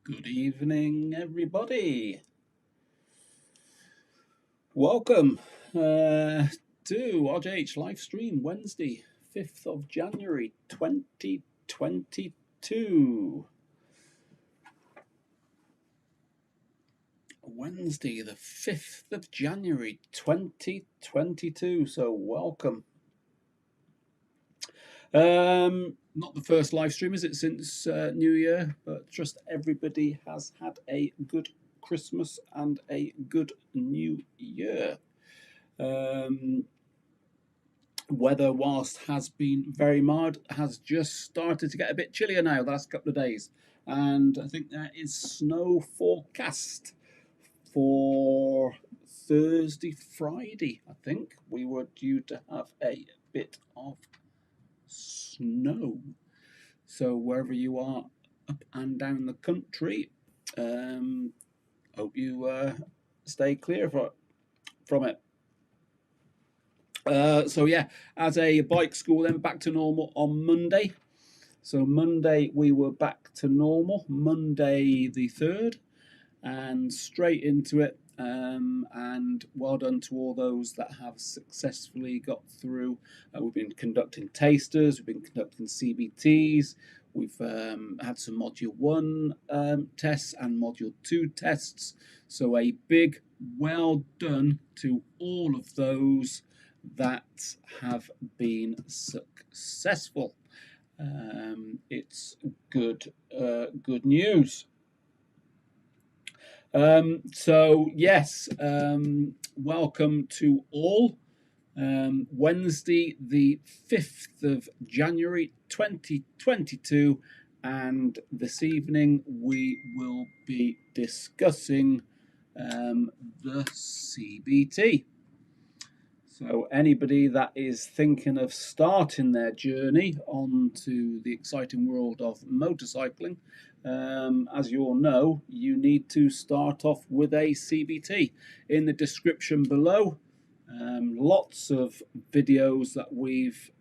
Good evening, everybody. Welcome to RJH live stream Wednesday, 5th of January 2022. Wednesday, the 5th of January 2022. So, welcome. Not the first live stream, is it, since New Year? But trust everybody has had a good Christmas and a good New Year. Weather, whilst has been very mild, has just started to get a bit chillier now the last couple of days. And I think there is snow forecast for Thursday, Friday. I think we were due to have a bit of snow. So wherever you are up and down the country, hope you stay clear from it. So yeah, as a bike school, then back to normal on Monday. So Monday we were back to normal, Monday the 3rd, and straight into it. And well done to all those that have successfully got through. We've been conducting tasters, we've been conducting CBTs, we've had some Module 1 tests and Module 2 tests. So a big well done to all of those that have been successful. It's good news. So yes, welcome to all. Wednesday the 5th of January 2022, and this evening we will be discussing the CBT. So anybody that is thinking of starting their journey onto the exciting world of motorcycling, as you all know, you need to start off with a CBT. In the description below, lots of videos that we've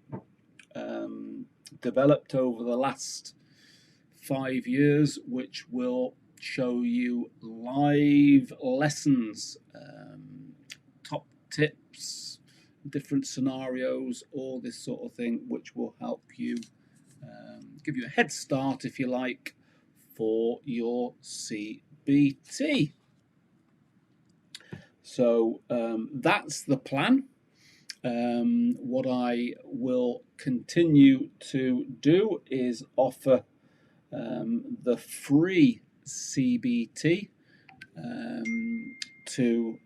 developed over the last 5 years, which will show you live lessons, top tips, different scenarios, all this sort of thing, which will help you give you a head start, if you like, for your CBT. So that's the plan. What I will continue to do is offer the free CBT to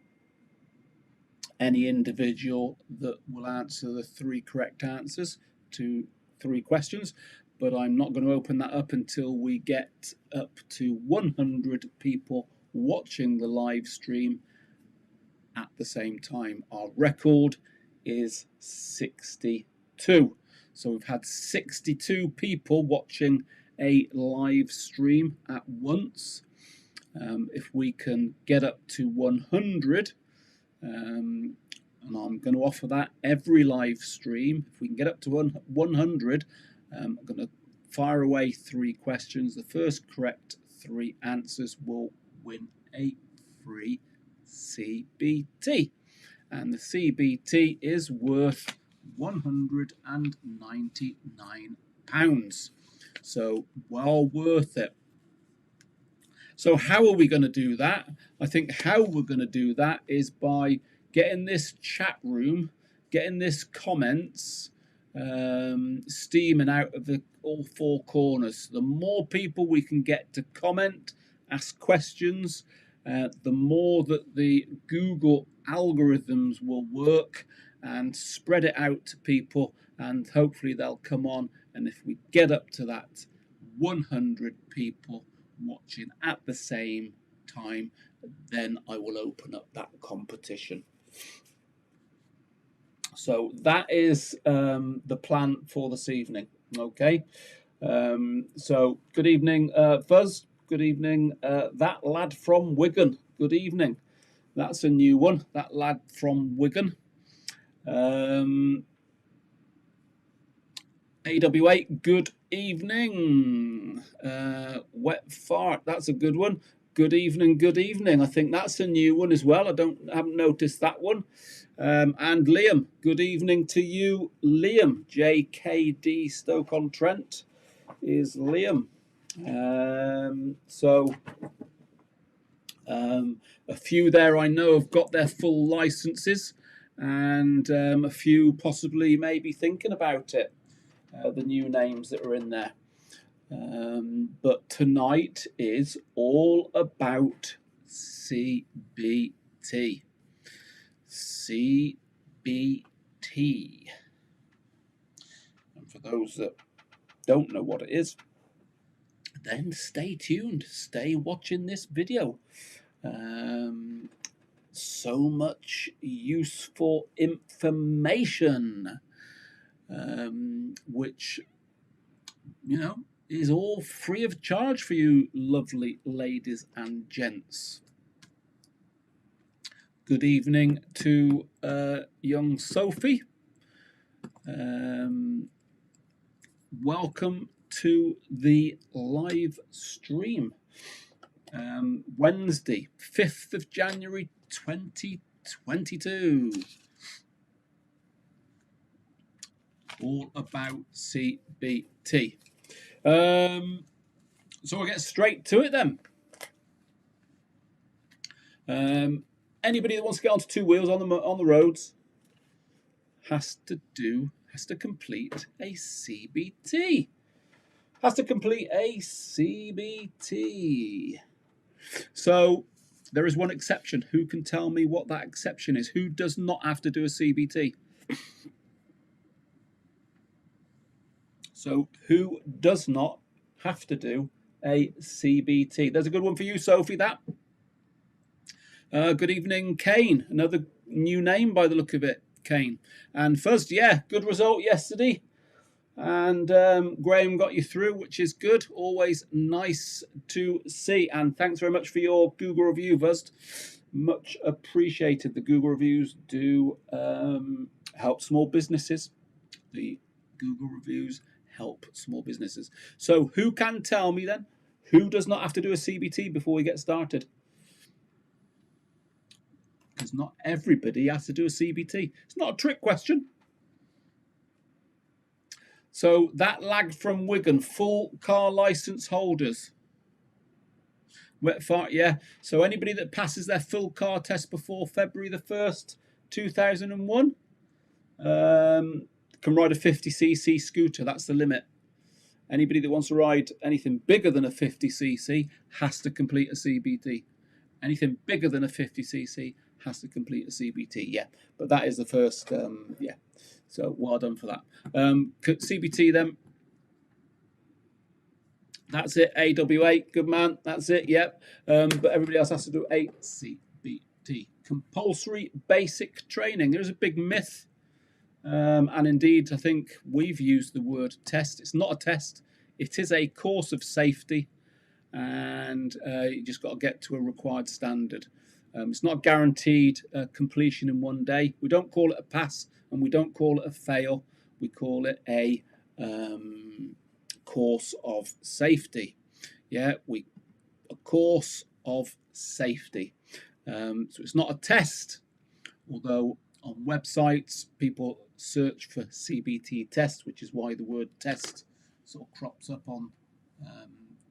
any individual that will answer the 3 correct answers to 3 questions, but I'm not going to open that up until we get up to 100 people watching the live stream at the same time. Our record is 62. So we've had 62 people watching a live stream at once. If we can get up to 100, and I'm going to offer that every live stream. If we can get up to 100, I'm going to fire away 3 questions. The first correct 3 answers will win a free CBT. And the CBT is worth £199. So well worth it. So how are we going to do that? I think how we're going to do that is by getting this chat room, getting this comments steaming out of all 4 corners. The more people we can get to comment, ask questions, the more that the Google algorithms will work and spread it out to people, and hopefully they'll come on. And if we get up to that 100 people watching at the same time, then I will open up that competition. So that is the plan for this evening. Okay, so good evening, Fuzz. Good evening, that lad from Wigan. Good evening. That's a new one, that lad from Wigan. AW8, good evening. Wet fart, that's a good one. Good evening, good evening. I think that's a new one as well. I haven't noticed that one. And Liam, good evening to you, Liam. JKD Stoke-on-Trent is Liam. A few there I know have got their full licenses, and a few possibly maybe thinking about it. The new names that are in there. But tonight is all about CBT. CBT. And for those that don't know what it is, then stay tuned, stay watching this video. So much useful information, which, you know, is all free of charge for you lovely ladies and gents. Good evening to young Sophie. Welcome to the live stream. Wednesday, 5th of January 2022. All about CBT. So we'll get straight to it then. Anybody that wants to get onto two wheels on the roads has to complete a CBT. Has to complete a CBT. So there is one exception. Who can tell me what that exception is? Who does not have to do a CBT? So who does not have to do a CBT? There's a good one for you, Sophie, that. Good evening, Kane. Another new name by the look of it, Kane. And first, yeah, good result yesterday. And Graham got you through, which is good. Always nice to see. And thanks very much for your Google review, Vust. Much appreciated. The Google reviews do help small businesses. The Google reviews help small businesses. So who can tell me then, who does not have to do a CBT before we get started? Because not everybody has to do a CBT. It's not a trick question. So that lad from Wigan, full car license holders. Wet fart, yeah. So anybody that passes their full car test before February the 1st, 2001, can ride a 50cc scooter. That's the limit. Anybody that wants to ride anything bigger than a 50cc has to complete a CBT. Anything bigger than a 50cc has to complete a CBT, yeah. But that is the first, yeah. So well done for that. CBT then. That's it, AW8, good man. That's it, yep. But everybody else has to do a CBT. Compulsory basic training. There's a big myth. And indeed, I think we've used the word test. It's not a test. It is a course of safety. And you just got to get to a required standard. It's not guaranteed completion in one day. We don't call it a pass and we don't call it a fail. We call it a course of safety. Yeah, a course of safety. So it's not a test, although on websites people search for CBT test, which is why the word test sort of crops up on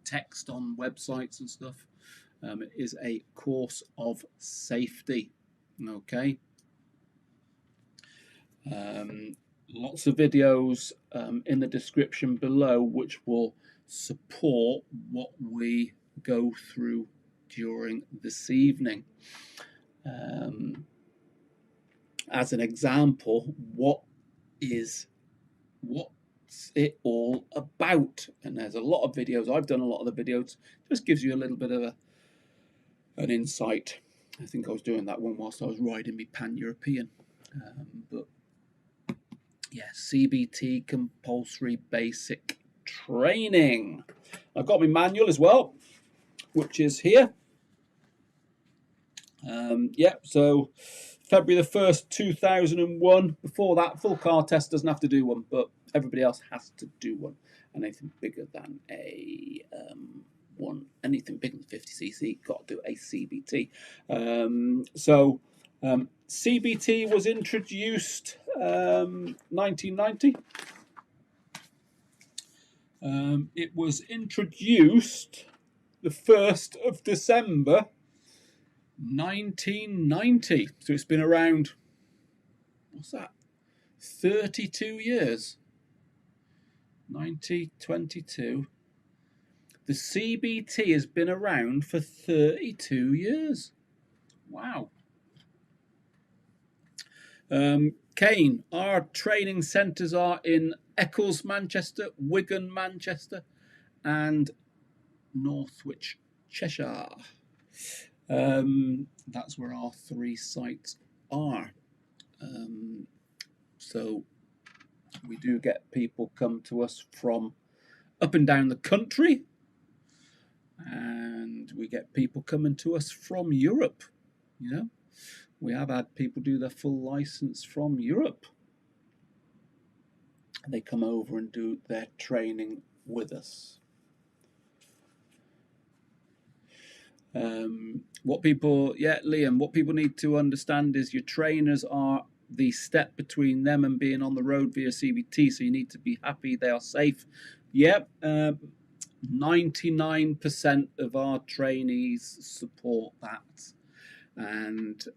text on websites and stuff. It is a course of safety. Okay. Lots of videos in the description below which will support what we go through during this evening. As an example, what's it all about? And there's a lot of videos. I've done a lot of the videos. Just gives you a little bit of an insight. I think I was doing that one whilst I was riding me Pan-European. But yeah, CBT compulsory basic training. I've got my manual as well, which is here. Yeah, so February the 1st, 2001. Before that, full car test doesn't have to do one, but Everybody else has to do one. And anything bigger than a anything bigger than 50cc, got to do a CBT. CBT was introduced 1990. It was introduced the 1st of December 1990. So it's been around, what's that, 32 years. 2022. The CBT has been around for 32 years. Wow. Kane, our training centres are in Eccles, Manchester, Wigan, Manchester, and Northwich, Cheshire. That's where our 3 sites are. So we do get people come to us from up and down the country, and we get people coming to us from Europe. You know, we have had people do their full license from Europe. They come over and do their training with us. Liam, what people need to understand is your trainers are the step between them and being on the road via CBT, so you need to be happy they are safe. Yep, 99% of our trainees support that and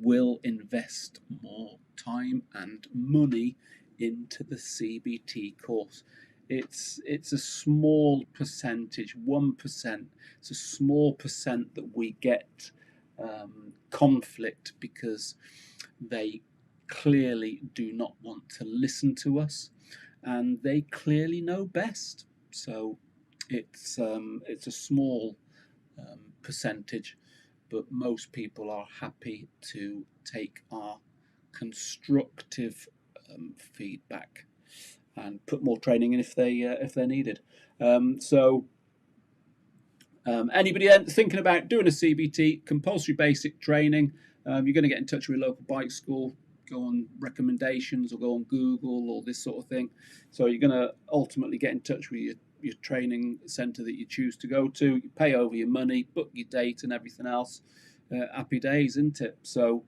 will invest more time and money into the CBT course. It's a small percentage, 1%. It's a small percent that we get conflict because they clearly do not want to listen to us, and they clearly know best. So it's a small percentage, but most people are happy to take our constructive feedback and put more training in if they're needed. Anybody thinking about doing a CBT, compulsory basic training, you're going to get in touch with your local bike school, go on recommendations or go on Google or this sort of thing. So you're going to ultimately get in touch with your training centre that you choose to go to. You pay over your money, book your date and everything else. Happy days, isn't it? So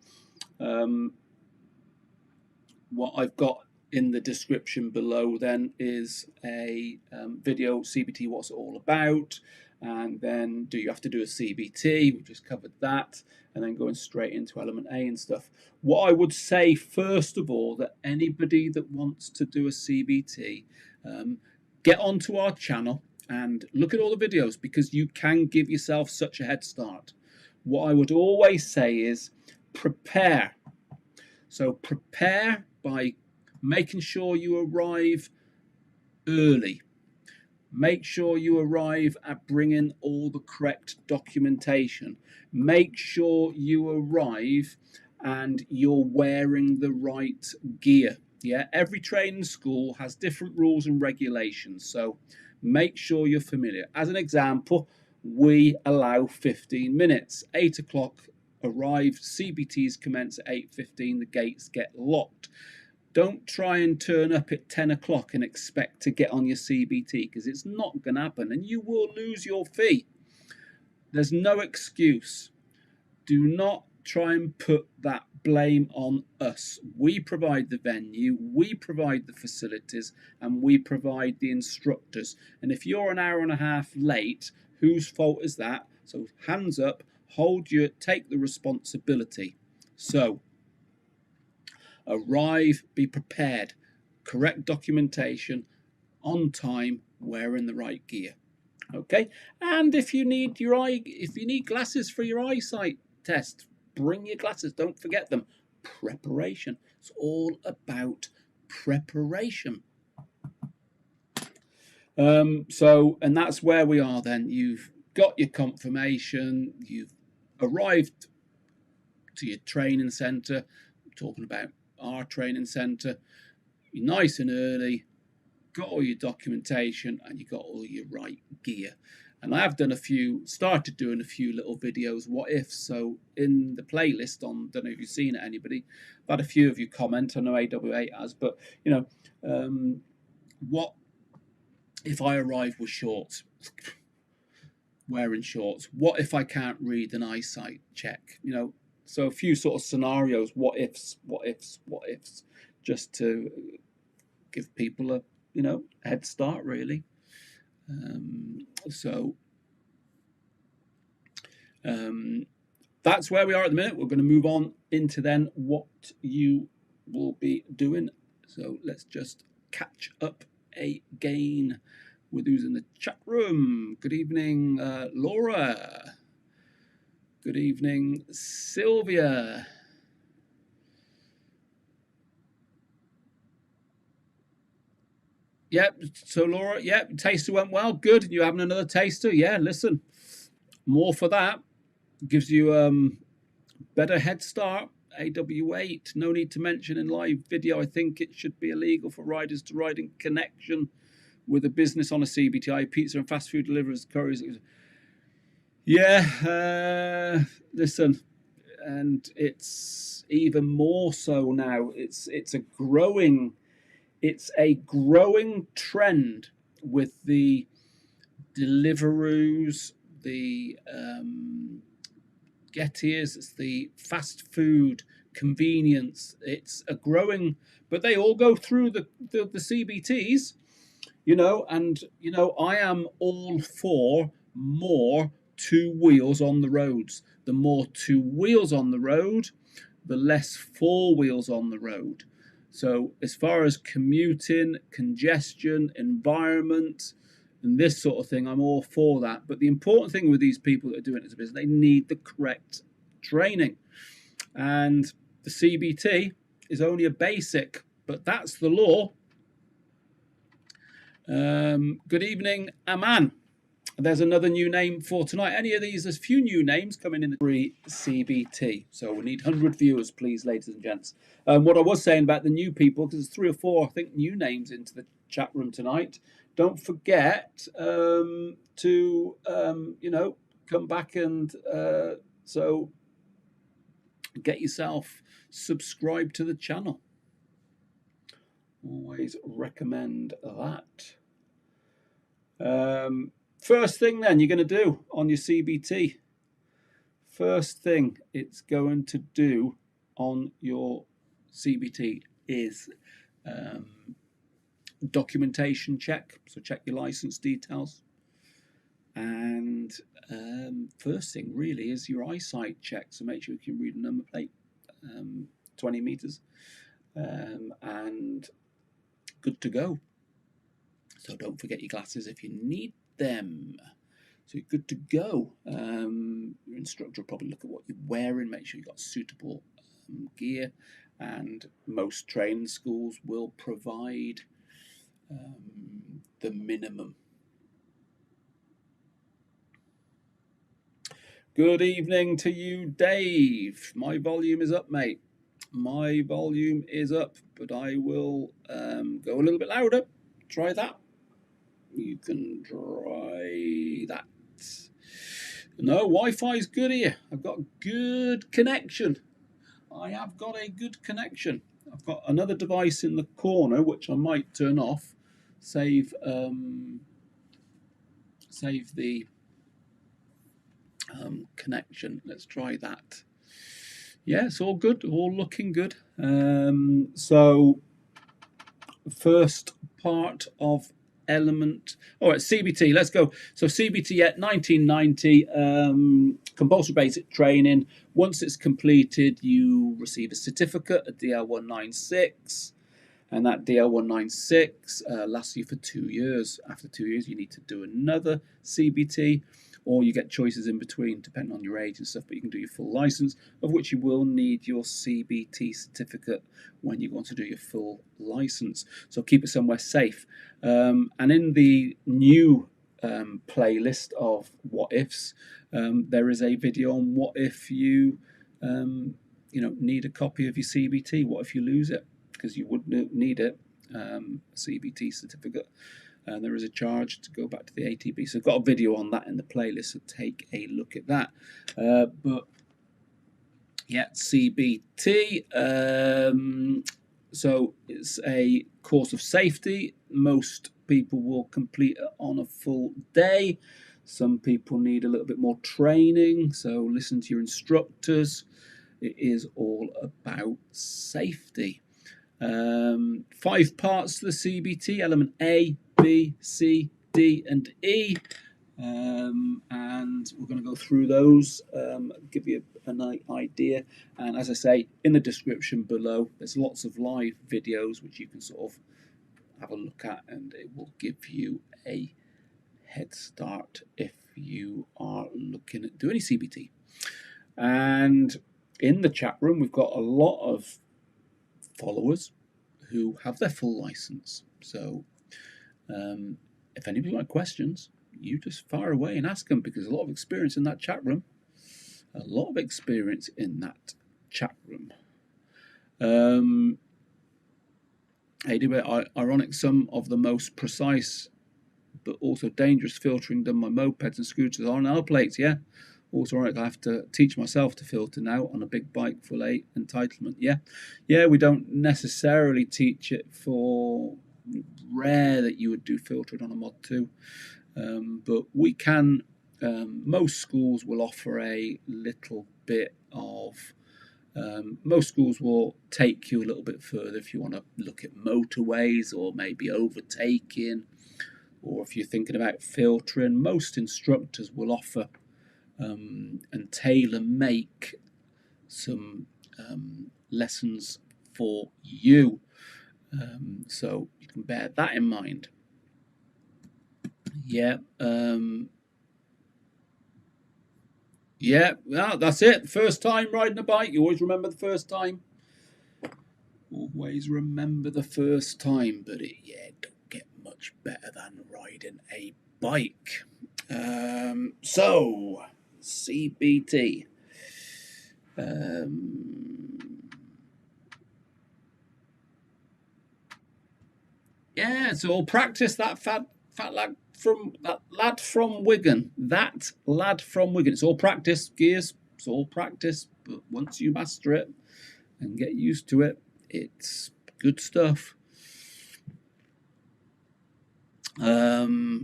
what I've got in the description below then is a video, CBT, what's it all about, and then do you have to do a CBT? We've just covered that, and then going straight into Element A and stuff. What I would say first of all, that anybody that wants to do a CBT, get onto our channel and look at all the videos, because you can give yourself such a head start. What I would always say is prepare. So prepare by making sure you arrive early. Make sure you arrive at bringing all the correct documentation. Make sure you arrive and you're wearing the right gear. Yeah, every training school has different rules and regulations, so make sure you're familiar. As an example, we allow 15 minutes. 8 o'clock arrive, CBTs commence at 8:15, the gates get locked. Don't try and turn up at 10 o'clock and expect to get on your CBT, because it's not going to happen and you will lose your fee. There's no excuse. Do not try and put that blame on us. We provide the venue, we provide the facilities, and we provide the instructors. And if you're an hour and a half late, whose fault is that? So hands up, take the responsibility. So arrive, be prepared, correct documentation, on time, wearing the right gear. Okay, and if you need glasses for your eyesight test, bring your glasses. Don't forget them. Preparation. It's all about preparation. And that's where we are then. You've got your confirmation. You've arrived to your training centre. I'm talking about our training centre. You're nice and early. got all your documentation, and you got all your right gear. And I have done started doing a few little videos, what if. So in the playlist on, don't know if you've seen it, anybody, I've had a few of you comment. I know AWA has, but you know, what if I arrive with shorts, wearing shorts? What if I can't read an eyesight check? You know, so a few sort of scenarios, what ifs, just to give people a head start, really. That's where we are at the minute. We're going to move on into then what you will be doing. So let's just catch up again with who's in the chat room. Good evening, Laura. Good evening, Sylvia. Yep, so Laura, yep, taster went well. Good. You having another taster? Yeah, listen, more for that. Gives you better head start. AW8, no need to mention in live video. I think it should be illegal for riders to ride in connection with a business on a CBT, pizza and fast food deliverers, couriers. Yeah, listen, and it's even more so now. It's a growing trend with the Deliveroos, the Gettiers, it's the fast food convenience. It's a growing, but they all go through the CBTs, and I am all for more two wheels on the roads. The more two wheels on the road, the less four wheels on the road. So as far as commuting, congestion, environment, and this sort of thing, I'm all for that. But the important thing with these people that are doing it as a business, they need the correct training. And the CBT is only a basic, but that's the law. Good evening, Aman. There's another new name for tonight. Any of these, there's a few new names coming in the free CBT. So we need 100 viewers, please, ladies and gents. What I was saying about the new people, because there's 3 or 4, I think, new names into the chat room tonight. Don't forget to, come back and so get yourself subscribed to the channel. Always recommend that. First thing then you're going to do on your CBT. First thing it's going to do on your CBT is documentation check. So check your license details. And first thing really is your eyesight check. So make sure you can read a number plate, 20 meters, and good to go. So don't forget your glasses if you need them. So you're good to go. Your instructor will probably look at what you're wearing, make sure you've got suitable gear, and most training schools will provide the minimum. Good evening to you, Dave. My volume is up, mate. My volume is up, but I will go a little bit louder. Try that. You can try that. No, Wi-Fi is good here. I've got good connection. I have got a good connection. I've got another device in the corner which I might turn off. Save the connection. Let's try that. Yeah, it's all good, all looking good. So first part of element. All right, CBT, let's go. So CBT at 1990, compulsory basic training. Once it's completed, you receive a certificate, a DL196, and that DL196 lasts you for 2 years. After 2 years, you need to do another CBT, or you get choices in between, depending on your age and stuff, but you can do your full license, of which you will need your CBT certificate when you want to do your full license. So keep it somewhere safe. And in the new playlist of what ifs, there is a video on what if you, need a copy of your CBT. What if you lose it? Because you wouldn't need it. CBT certificate, and there is a charge to go back to the ATB. So I've got a video on that in the playlist, so take a look at that. But yeah, CBT. So it's a course of safety. Most people will complete it on a full day. Some people need a little bit more training, so listen to your instructors. It is all about safety. 5 parts to the CBT: Element A, B, C, D, and E. And we're going to go through those, give you an idea. And as I say, in the description below, there's lots of live videos which you can sort of have a look at, and it will give you a head start if you are looking at doing CBT. And in the chat room, we've got a lot of followers who have their full license. So if anybody's got questions, you just fire away and ask them, because there's a lot of experience in that chat room. A lot of experience in that chat room. Ironic, some of the most precise but also dangerous filtering done by mopeds and scooters are on L plates. Yeah, also ironic, I have to teach myself to filter now on a big bike full A entitlement. Yeah, we don't necessarily teach it. For rare that you would do filtering on a mod 2, but we can. Most schools will offer a little bit of. Most schools will take you a little bit further if you want to look at motorways or maybe overtaking, or if you're thinking about filtering. Most instructors will offer and tailor make some lessons for you, so you can bear that in mind. Yeah. Yeah, well, that's it. First time riding a bike. You always remember the first time. Always remember the first time, but it don't get much better than riding a bike. So, CBT. Yeah, so we'll practice that fat lad from Wigan. That lad from Wigan. It's all practice, gears. It's all practice. But once you master it and get used to it, it's good stuff. So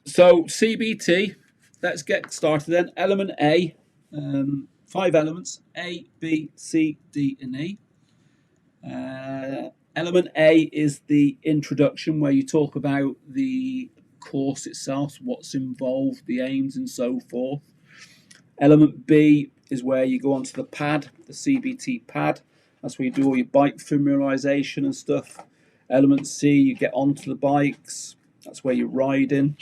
CBT. Let's get started then. Element A. 5 elements: A, B, C, D, and E. Element A is the introduction, where you talk about the course itself, what's involved, the aims, and so forth. Element B is where you go onto the pad, the CBT pad. That's where you do all your bike familiarization and stuff. Element C, you get onto the bikes. That's where you're riding.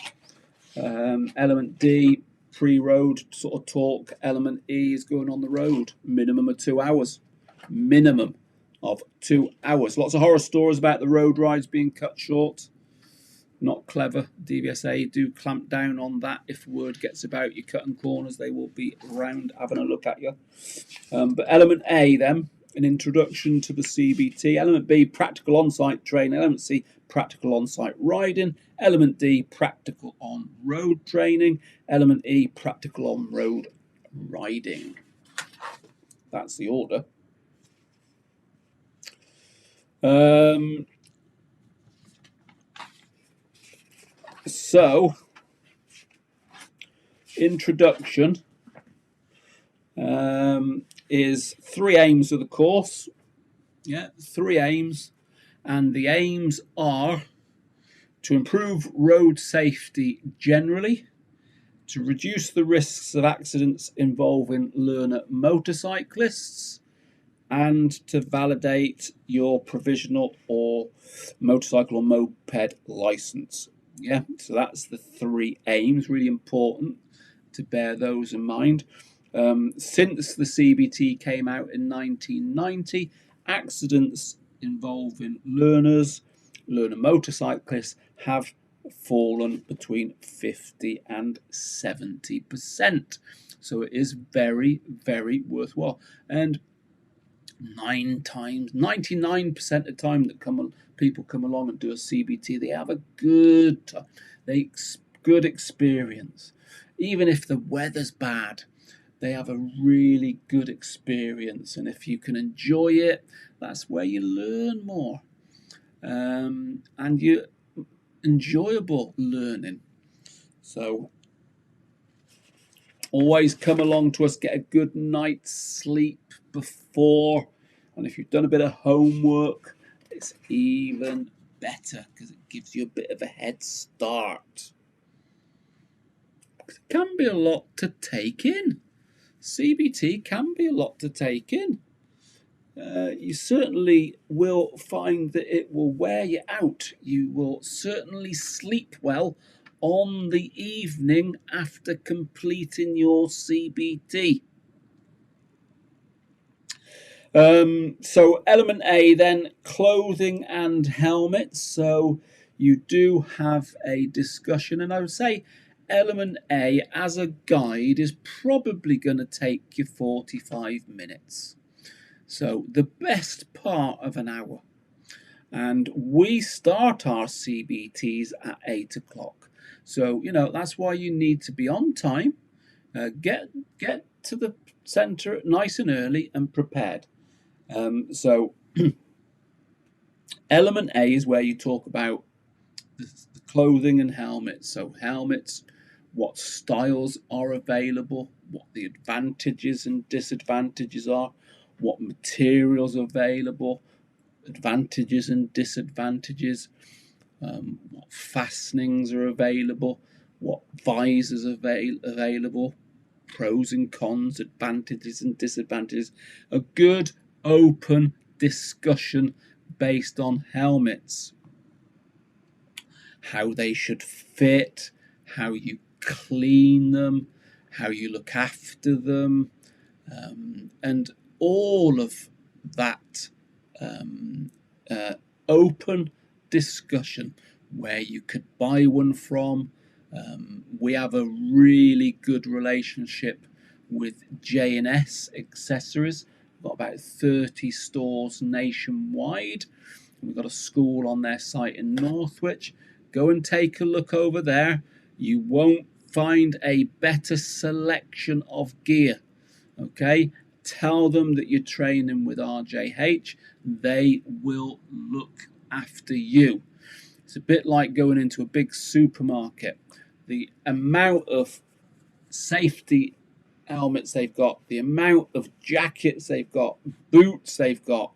Element D, pre-road sort of talk. Element E is going on the road. Minimum of 2 hours. Minimum of 2 hours. Lots of horror stories about the road rides being cut short. Not clever. DVSA do clamp down on that. If word gets about you cutting corners, they will be around having a look at you. But Element A then, an introduction to the CBT. Element B, practical on-site training. Element C, practical on-site riding. Element D, practical on-road training. Element E, practical on-road riding. That's the order. So, introduction is 3 aims of the course. Yeah, 3 aims, and the aims are to improve road safety generally, to reduce the risks of accidents involving learner motorcyclists, and to validate your provisional or motorcycle or moped license. Yeah, so that's the 3 aims. Really important to bear those in mind. Since the CBT came out in 1990, accidents involving learner motorcyclists have fallen between 50 and 70%. So it is very, very worthwhile. And 99% of the time that people come along and do a CBT, they have a good time. Good experience. Even if the weather's bad, they have a really good experience. And if you can enjoy it, that's where you learn more. And you enjoyable learning. So always come along to us, get a good night's sleep before, and if you've done a bit of homework, it's even better because it gives you a bit of a head start. It can be a lot to take in. CBT can be a lot to take in. You certainly will find that it will wear you out. You will certainly sleep well on the evening after completing your CBT. So Element A then, clothing and helmets. So you do have a discussion, and I would say Element A as a guide is probably going to take you 45 minutes. So the best part of an hour. And we start our CBTs at 8 o'clock. So, that's why you need to be on time. Get to the centre nice and early and prepared. So Element A is where you talk about the clothing and helmets. So helmets, what styles are available, what the advantages and disadvantages are, what materials are available, advantages and disadvantages, what fastenings are available, what visors are available, pros and cons, advantages and disadvantages. A good open discussion based on helmets, how they should fit, how you clean them, how you look after them, and all of that open discussion where you could buy one from. We have a really good relationship with J&S Accessories. We've got about 30 stores nationwide. We've got a school on their site in Northwich. Go and take a look over there. You won't find a better selection of gear. Okay? Tell them that you're training with RJH. They will look after you. It's a bit like going into a big supermarket. The amount of safety helmets they've got, the amount of jackets they've got, boots they've got,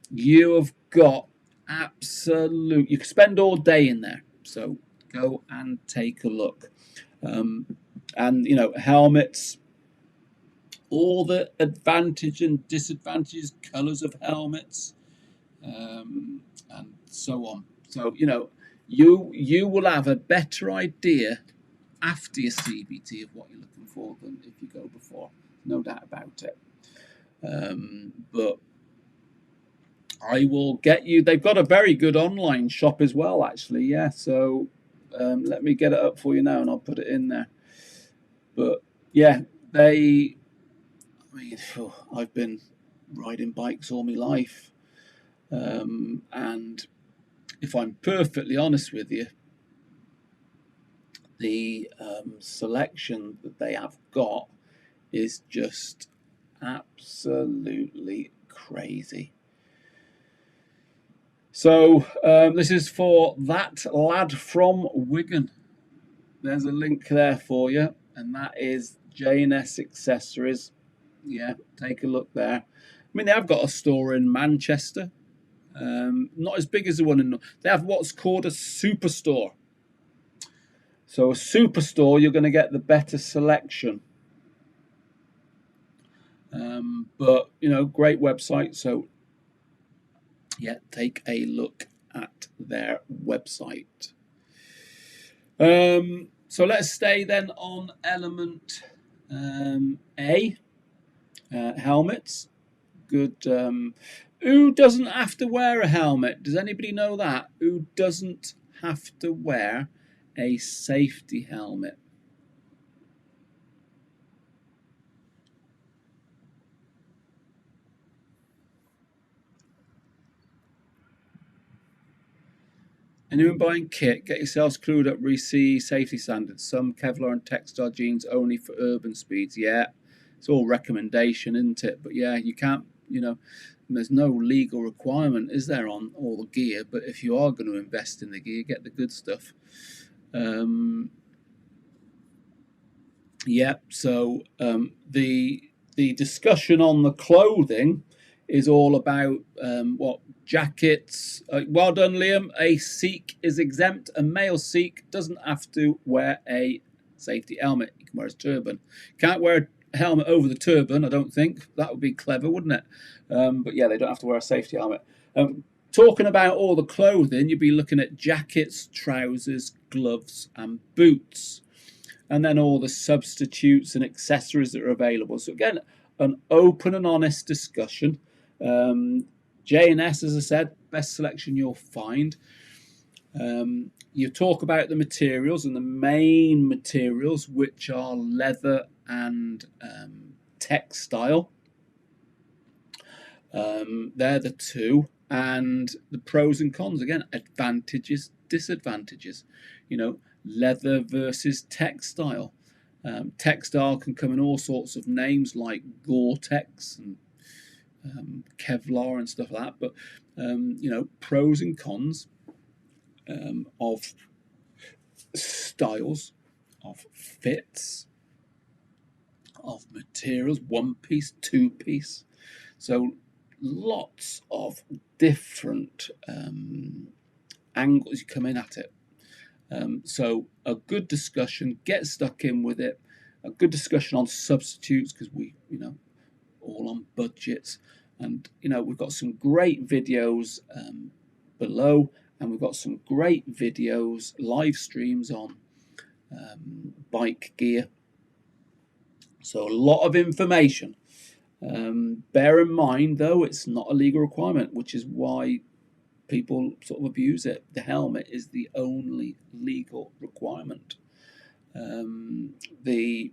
you have got absolute, you can spend all day in there. So go and take a look. And helmets, all the advantage and disadvantages, colours of helmets, and so on. So you will have a better idea after your CBT of what you're looking for than if you go before. No doubt about it. But I will get you. They've got a very good online shop as well, actually. Yeah. So let me get it up for you now, and I'll put it in there. But yeah, I've been riding bikes all my life, and if I'm perfectly honest with you, the selection that they have got is just absolutely crazy. So this is for that lad from Wigan. There's a link there for you, and that is J&S Accessories. Yeah, take a look there. I mean, they have got a store in Manchester. Not as big as the one in... They have what's called a superstore. So a superstore, you're going to get the better selection. But, great website. So, yeah, take a look at their website. So let's stay then on Element A. Helmets. Good. Who doesn't have to wear a helmet? Does anybody know that? Who doesn't have to wear a safety helmet? Anyone buying kit, get yourselves clued up, see safety standards. Some Kevlar and Textar jeans only for urban speeds. Yeah, it's all recommendation, isn't it? But yeah, you can't, you know, there's no legal requirement, is there, on all the gear? But if you are going to invest in the gear, get the good stuff. Yeah, so the discussion on the clothing is all about what jackets. Well done, Liam. A Sikh is exempt. A male Sikh doesn't have to wear a safety helmet. He can wear his turban. Can't wear a helmet over the turban, I don't think. That would be clever, wouldn't it? But yeah, they don't have to wear a safety helmet. Talking about all the clothing, you'd be looking at jackets, trousers, gloves, and boots. And then all the substitutes and accessories that are available. So again, an open and honest discussion. J&S, as I said, best selection you'll find. You talk about the materials, and the main materials, which are leather and textile. They're the two. And the pros and cons, again, advantages, disadvantages. You know, leather versus textile. Textile can come in all sorts of names like Gore-Tex and Kevlar and stuff like that. But, you know, pros and cons of styles, of fits, of materials, one piece, two piece. So lots of different angles you come in at it. So a good discussion, get stuck in with it. A good discussion on substitutes, because we, you know, all on budgets. And, you know, we've got some great videos below, and we've got some great videos, live streams on bike gear. So a lot of information. Bear in mind, though, it's not a legal requirement, which is why people sort of abuse it. The helmet is the only legal requirement. The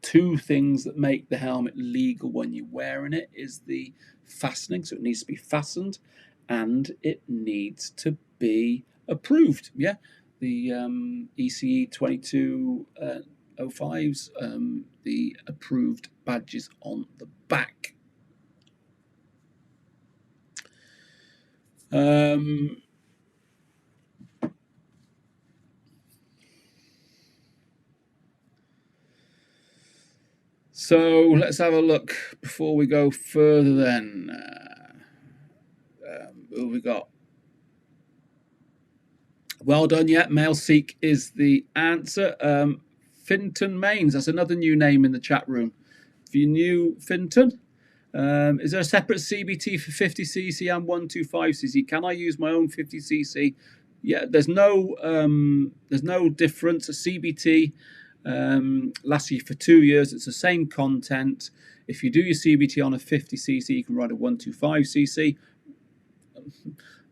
two things that make the helmet legal when you're wearing it is the fastening, so it needs to be fastened, and it needs to be approved. Yeah, the ECE 2205s, the approved badges on the back. So let's have a look before we go further then. Who have we got? Well done, yeah. Male Sikh is the answer. Finton Mains, that's another new name in the chat room. If you're new, Finton, is there a separate CBT for 50cc and 125cc? Can I use my own 50cc? Yeah, there's no difference. A CBT lasts you for 2 years. It's the same content. If you do your CBT on a 50cc, you can ride a 125cc.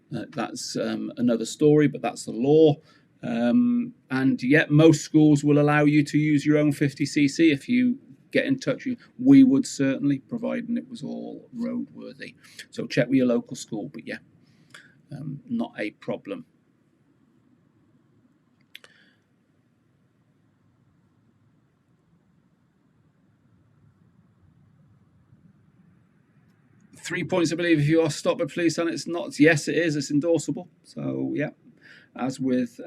That's another story, but that's the law. And yet most schools will allow you to use your own 50cc if you get in touch. We would certainly, providing it was all roadworthy. So check with your local school, but yeah, not a problem. Three points, I believe, if you are stopped by police and it's not. Yes, it is. It's endorsable. So, yeah, as with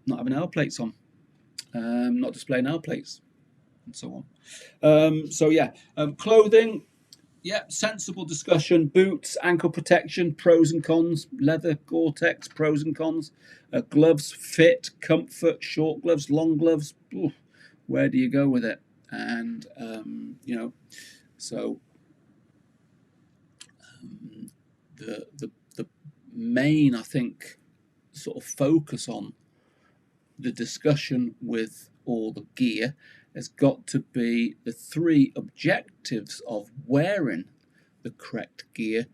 not having L plates on, not displaying L plates, and so on. So, yeah, clothing, yeah, sensible discussion. Boots, ankle protection, pros and cons. Leather, Gore-Tex, pros and cons. Gloves, fit, comfort, short gloves, long gloves. Ooh, where do you go with it? And, you know, so... The main, I think, sort of focus on the discussion with all the gear has got to be the three objectives of wearing the correct gear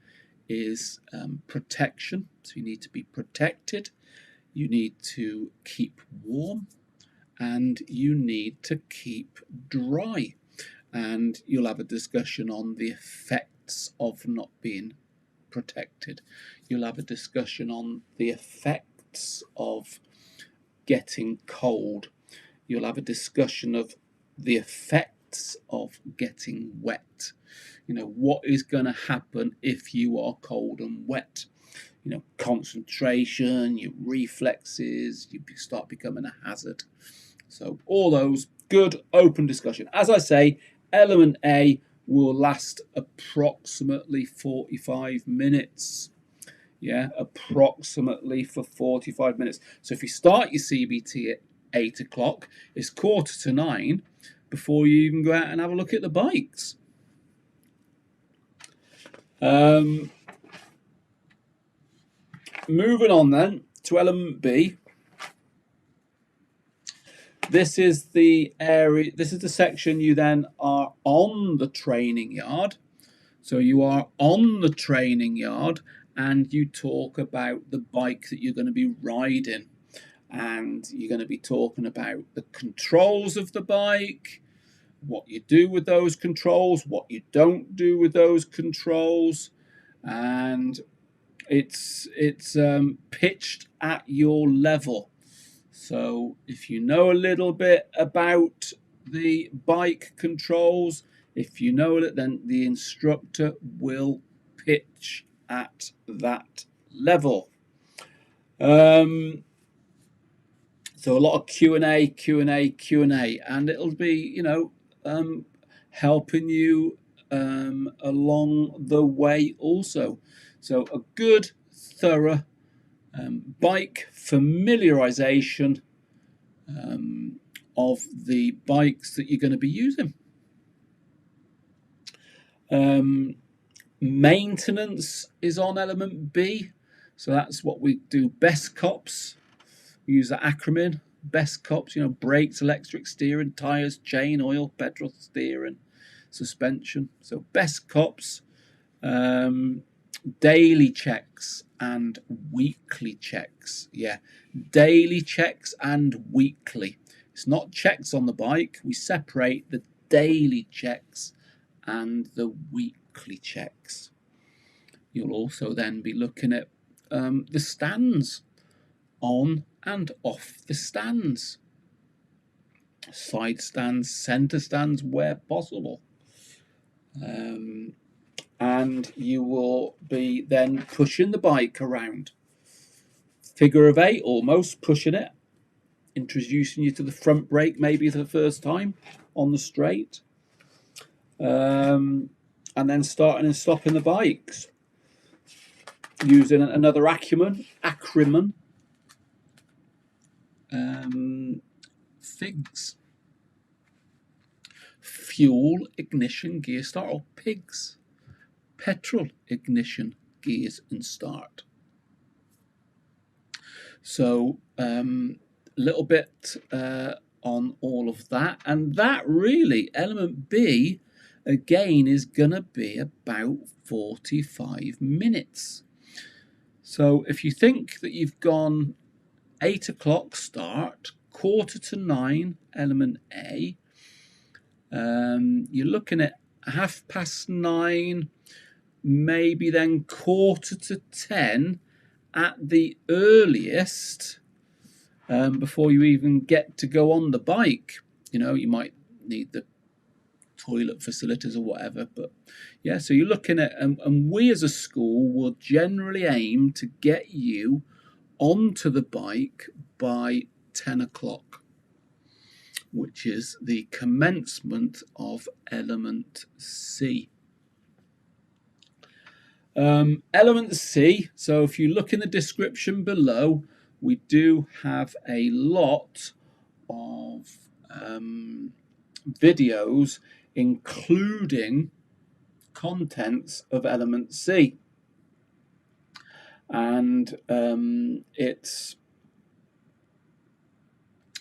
is protection. So you need to be protected, you need to keep warm, and you need to keep dry. And you'll have a discussion on the effects of not being protected. You'll have a discussion on the effects of getting cold. You'll have a discussion of the effects of getting wet. What is going to happen if you are cold and wet? Concentration, your reflexes, you start becoming a hazard. So all those, good open discussion. As I say, Element A will last approximately 45 minutes. Yeah, approximately for 45 minutes. So if you start your CBT at 8 o'clock, it's 8:45 before you even go out and have a look at the bikes. Moving on then to Element B. This is the area, this is the section you then are on the training yard. So you are on the training yard and you talk about the bike that you're going to be riding. And you're going to be talking about the controls of the bike, what you do with those controls, what you don't do with those controls, and it's pitched at your level. So if you know a little bit about the bike controls, if you know it, then the instructor will pitch at that level. So a lot of Q&A, and it'll be, helping you along the way also. So a good, thorough bike familiarization of the bikes that you're going to be using. Maintenance is on Element B. So that's what we do. Best cops. We use the acronym. Best cops, brakes, electric steering, tyres, chain, oil, petrol, steering, suspension. So best cops, daily checks and weekly checks. Yeah, daily checks and weekly. It's not checks on the bike. We separate the daily checks and the weekly checks. You'll also then be looking at the stands, on and off the stands, side stands, center stands where possible, and you will be then pushing the bike around, figure of 8 almost, pushing it, introducing you to the front brake maybe for the first time on the straight, and then starting and stopping the bikes using another acronym. FIGS, fuel, ignition, gear, start, or PIGS, petrol, ignition, gears, and start. So a little bit on all of that, and that really, Element B, again, is going to be about 45 minutes. So if you think that you've gone 8 o'clock start, 8:45 Element A, you're looking at 9:30, maybe then 9:45 at the earliest, before you even get to go on the bike. You might need the toilet facilities or whatever, but yeah, so you're looking at, and we as a school will generally aim to get you onto the bike by 10 o'clock, which is the commencement of Element C. Element C, so if you look in the description below, we do have a lot of videos including contents of Element C. And it's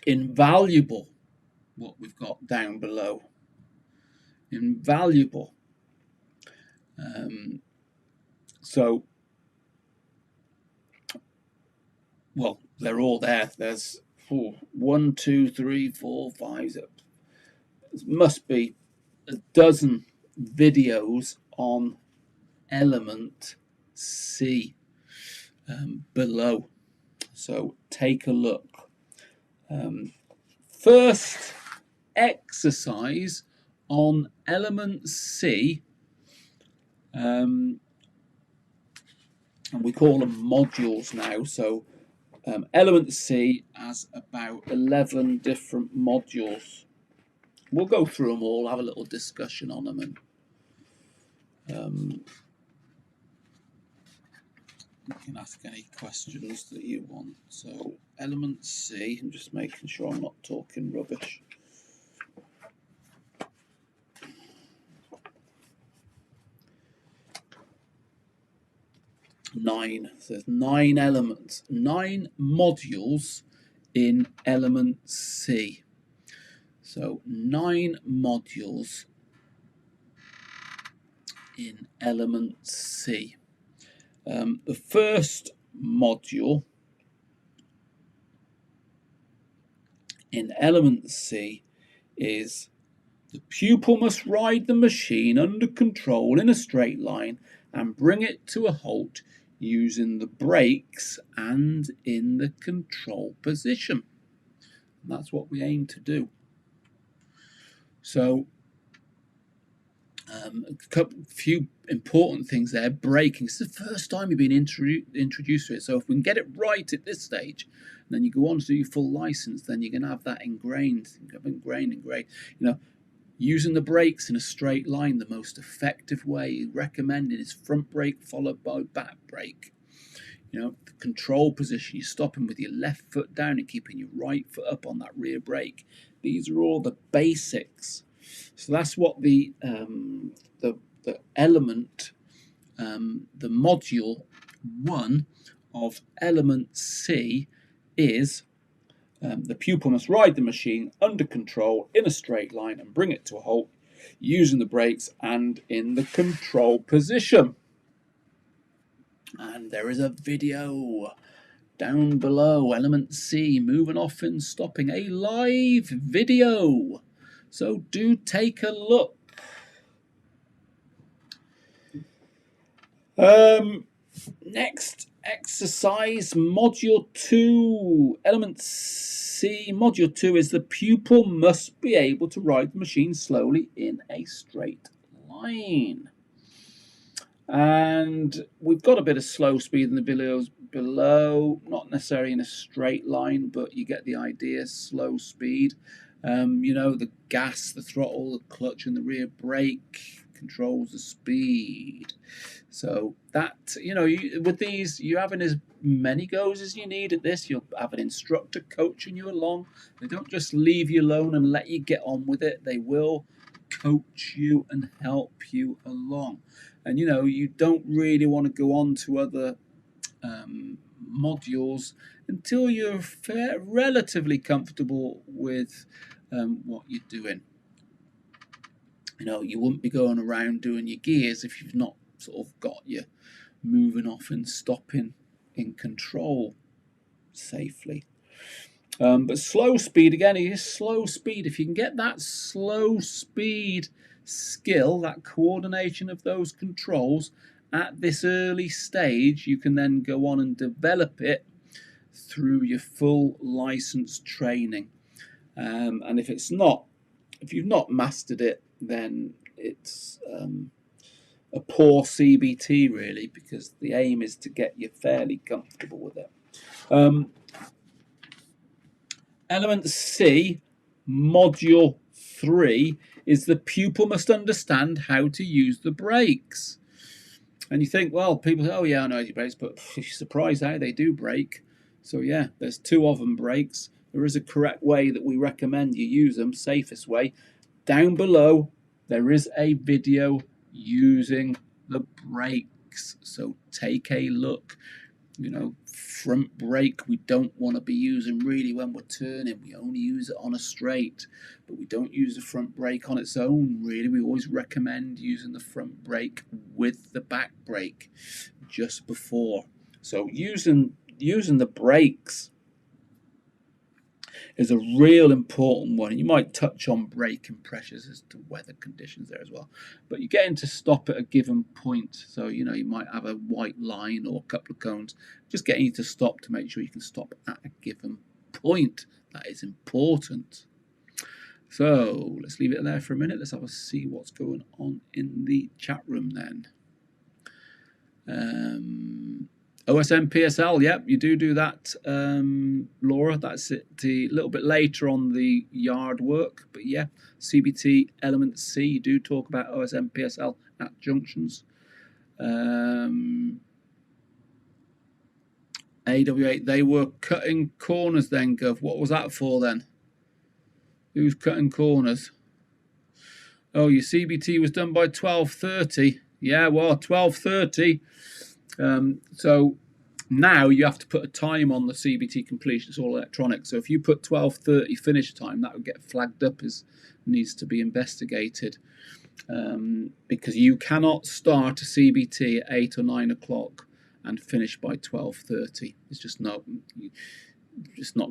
invaluable what we've got down below. Invaluable. So, well, they're all there. There's 1, 2, 3, 4, 5. There must be a dozen videos on Element C below. So take a look. First exercise on element C, and we call them modules now. So element C has about 11 different modules. We'll go through them all, have a little discussion on them, and you can ask any questions that you want. So element C, I'm just making sure I'm not talking rubbish. So there's 9 elements, 9 modules in element C. So 9 modules in element C. The first module in element C is: the pupil must ride the machine under control in a straight line and bring it to a halt using the brakes and in the control position. And that's what we aim to do. So a few important things there. Braking. It's the first time you've been introduced to it. So if we can get it right at this stage, and then you go on to do your full license, then you're going to have that ingrained. You know, using the brakes in a straight line, the most effective way recommended is front brake followed by back brake. You know, the control position, you're stopping with your left foot down and keeping your right foot up on that rear brake. These are all the basics. So that's what the element, the module 1 of element C is. The pupil must ride the machine under control in a straight line and bring it to a halt using the brakes and in the control position. And there is a video down below, element C, moving off and stopping, a live video. So do take a look. Next exercise, module 2, element C, module 2 is: the pupil must be able to ride the machine slowly in a straight line. And we've got a bit of slow speed in the videos below, not necessarily in a straight line, but you get the idea. Slow speed. You know, the gas, the throttle, the clutch and the rear brake controls the speed. So that, you know, with these, you're having as many goes as you need at this. You'll have an instructor coaching you along. They don't just leave you alone and let you get on with it. They will coach you and help you along. And, you know, you don't really want to go on to other modules until you're relatively comfortable with what you're doing. You know, you wouldn't be going around doing your gears if you've not sort of got you moving off and stopping in control safely. But slow speed, again, it is slow speed. If you can get that slow speed skill, that coordination of those controls at this early stage, you can then go on and develop it through your full license training. And if you've not mastered it, then it's a poor CBT, really, because the aim is to get you fairly comfortable with it. Element C, module 3, is: the pupil must understand how to use the brakes. And you think, well, people say, oh yeah, I know how to use brakes, but you're surprised how they do brake. So yeah, there's 2 of them brakes. There is a correct way that we recommend you use them, safest way. Down below, there is a video using the brakes. So take a look. You know, front brake we don't want to be using really when we're turning. We only use it on a straight, but we don't use the front brake on its own, really. We always recommend using the front brake with the back brake just before. So using the brakes is a real important one. You might touch on braking pressures as to weather conditions there as well. But you're getting to stop at a given point. So, you might have a white line or a couple of cones. Just getting you to stop to make sure you can stop at a given point. That is important. So let's leave it there for a minute. Let's have a see what's going on in the chat room then. OSM PSL, yep, you do that, Laura. That's it a little bit later on the yard work, but yeah, CBT Element C, you do talk about OSM PSL at junctions. AW8, they were cutting corners then, Gov. What was that for then? Who's cutting corners? Oh, your CBT was done by 12:30. Yeah, well, 12:30. So now you have to put a time on the CBT completion. It's all electronic. So if you put 12:30 finish time, that would get flagged up as needs to be investigated, because you cannot start a CBT at 8 or 9 o'clock and finish by 12:30. It's just not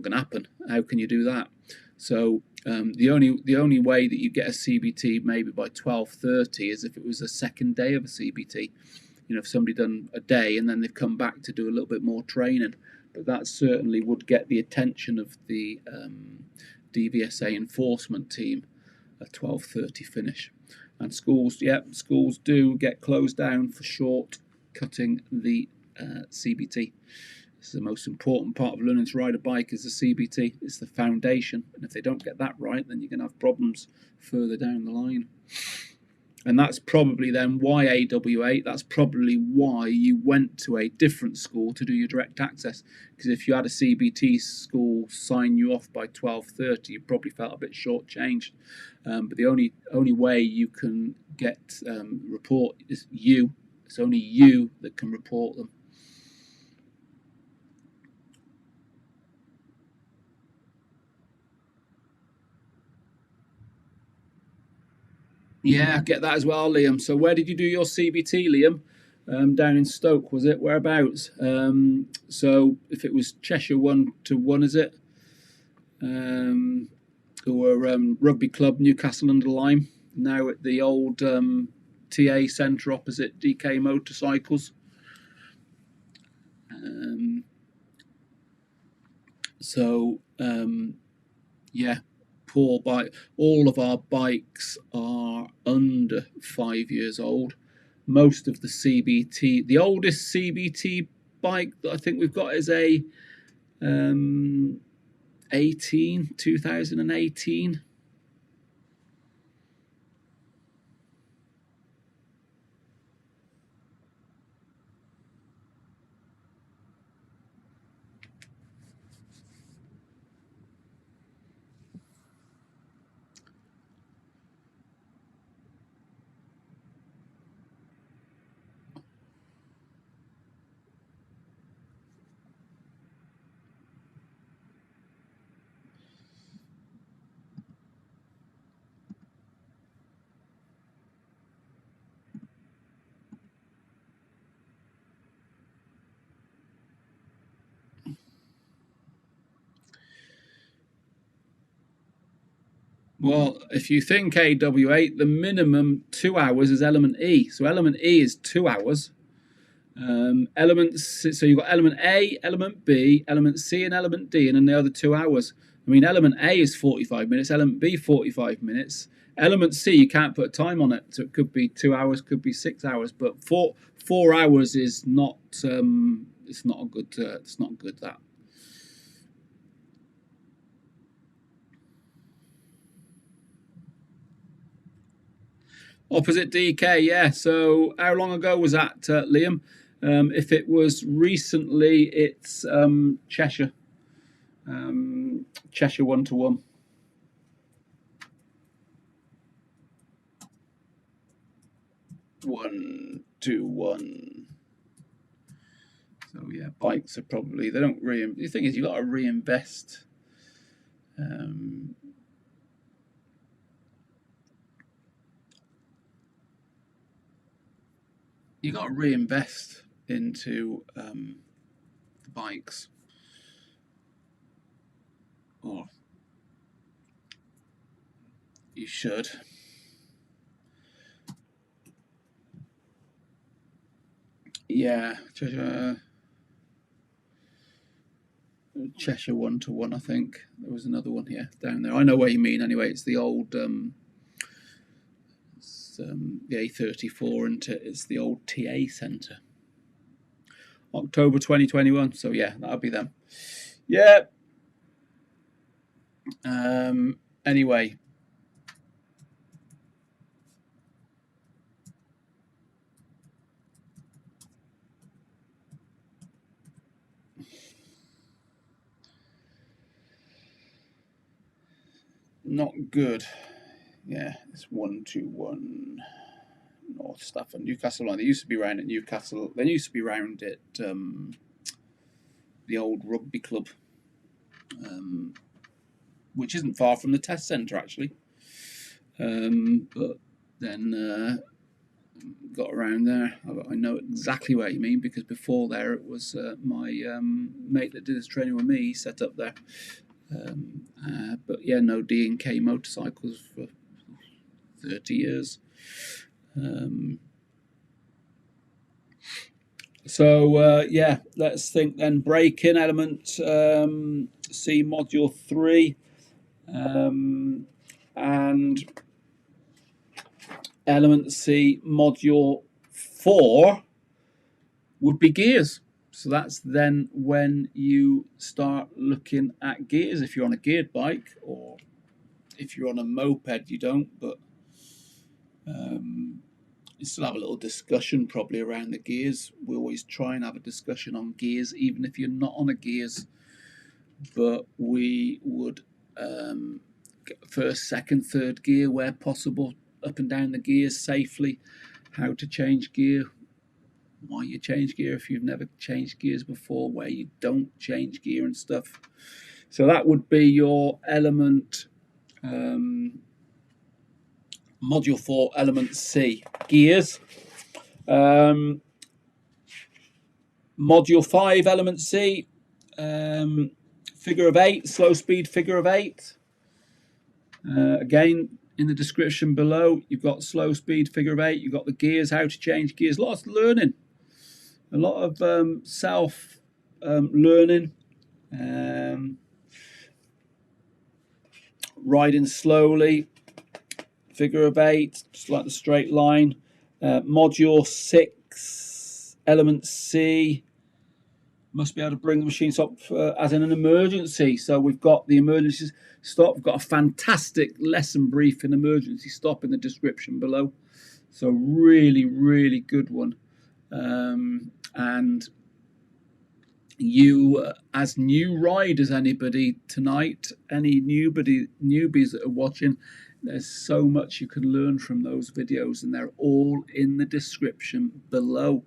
going to happen. How can you do that? So the only way that you get a CBT maybe by 12:30 is if it was a second day of a CBT. If somebody done a day and then they've come back to do a little bit more training, but that certainly would get the attention of the DVSA enforcement team at 12:30 finish. And schools do get closed down for short cutting the CBT. This is the most important part of learning to ride a bike is the CBT. It's the foundation, and if they don't get that right, then you're going to have problems further down the line. And that's probably then why AW8, that's probably why you went to a different school to do your direct access. Because if you had a CBT school sign you off by 12:30, you probably felt a bit shortchanged. But the only way you can get report is you. It's only you that can report them. Yeah, I get that as well, Liam. So where did you do your CBT, Liam? Down in Stoke, was it? Whereabouts? So if it was Cheshire 1-1, is it? Or Rugby Club, Newcastle under Lyme, now at the old TA centre opposite DK Motorcycles. Yeah. Poor bike. All of our bikes are under 5 years old. Most of the CBT, the oldest CBT bike that I think we've got is a 2018. Well, if you think AW8, the minimum 2 hours is Element E. So Element E is 2 hours. Elements. So you've got Element A, Element B, Element C, and Element D, and then the other 2 hours. I mean, Element A is 45 minutes, Element B 45 minutes. Element C, you can't put a time on it, so it could be 2 hours, could be 6 hours, but 4 hours is not. It's not a good. It's not good that. Opposite DK, yeah. So how long ago was that, Liam? If it was recently, it's Cheshire. Cheshire 1-1. So yeah, bikes are probably, they don't the thing is, you got to reinvest. You got to reinvest into the bikes. Or you should. Yeah, Cheshire 1-to-1, I think. There was another one here down there. I know what you mean anyway. It's the old the A34, and it's the old TA centre. October 2021. So yeah, that'll be them. Yeah. Anyway. Not good. Yeah, it's 1-2-1 North Stafford, Newcastle line. They used to be round at Newcastle. They used to be round at the old rugby club, which isn't far from the test centre actually. But then got around there. I know exactly what you mean, because before there it was my mate that did this training with me. He set up there. But yeah, no D&K motorcycles for 30 years. Yeah, let's think then. Braking element C, module 3, and element C, module 4 would be gears. So that's then when you start looking at gears. If you're on a geared bike, or if you're on a moped, you don't, but you still have a little discussion probably around the gears. We always try and have a discussion on gears, even if you're not on a gears. But we would first, second, third gear where possible, up and down the gears safely, how to change gear, why you change gear if you've never changed gears before, where you don't change gear and stuff. So that would be your element module 4, element C, gears. Module 5, element C, figure of 8, slow speed figure of 8. Again, in the description below, you've got slow speed figure of 8, you've got the gears, how to change gears, lots of learning. A lot of self learning, riding slowly, figure of 8, just like the straight line. Module 6, element C, must be able to bring the machine stop as in an emergency. So we've got the emergency stop. We've got a fantastic lesson brief in emergency stop in the description below. So really, really good one. And you, as new riders, anybody tonight, any newbies that are watching, there's so much you can learn from those videos, and they're all in the description below.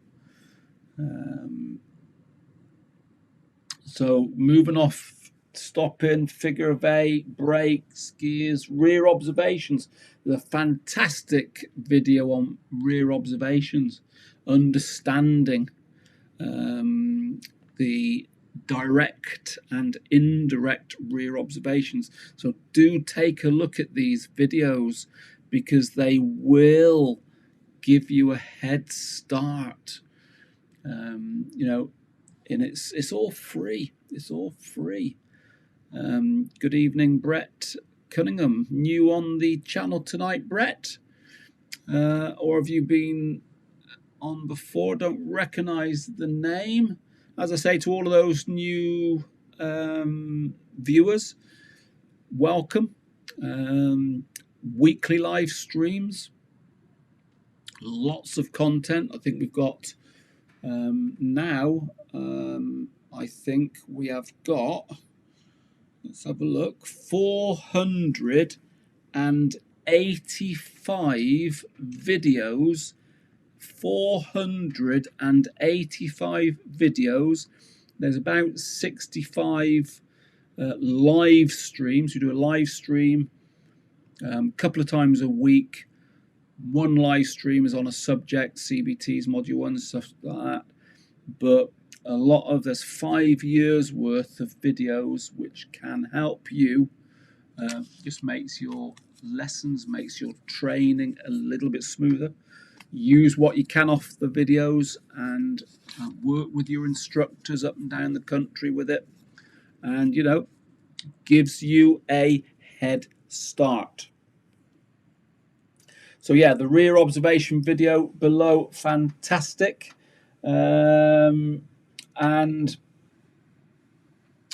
So moving off, stopping, figure of 8, brakes, gears, rear observations. There's a fantastic video on rear observations, understanding the direct and indirect rear observations. So do take a look at these videos, because they will give you a head start. You know, and it's all free. It's all free. Good evening, Brett Cunningham. New on the channel tonight, Brett? Or have you been on before? Don't recognise the name. As I say to all of those new viewers, welcome. Weekly live streams, lots of content. I think we've got now, I think we have got, let's have a look, 485 videos. 485 videos. There's about 65 live streams. We do a live stream a couple of times a week. One live stream is on a subject, CBTs, module 1, stuff like that. But there's 5 years worth of videos which can help you. Just makes your lessons, makes your training a little bit smoother. Use what you can off the videos and work with your instructors up and down the country with it, and you know, gives you a head start. So yeah, the rear observation video below, fantastic. And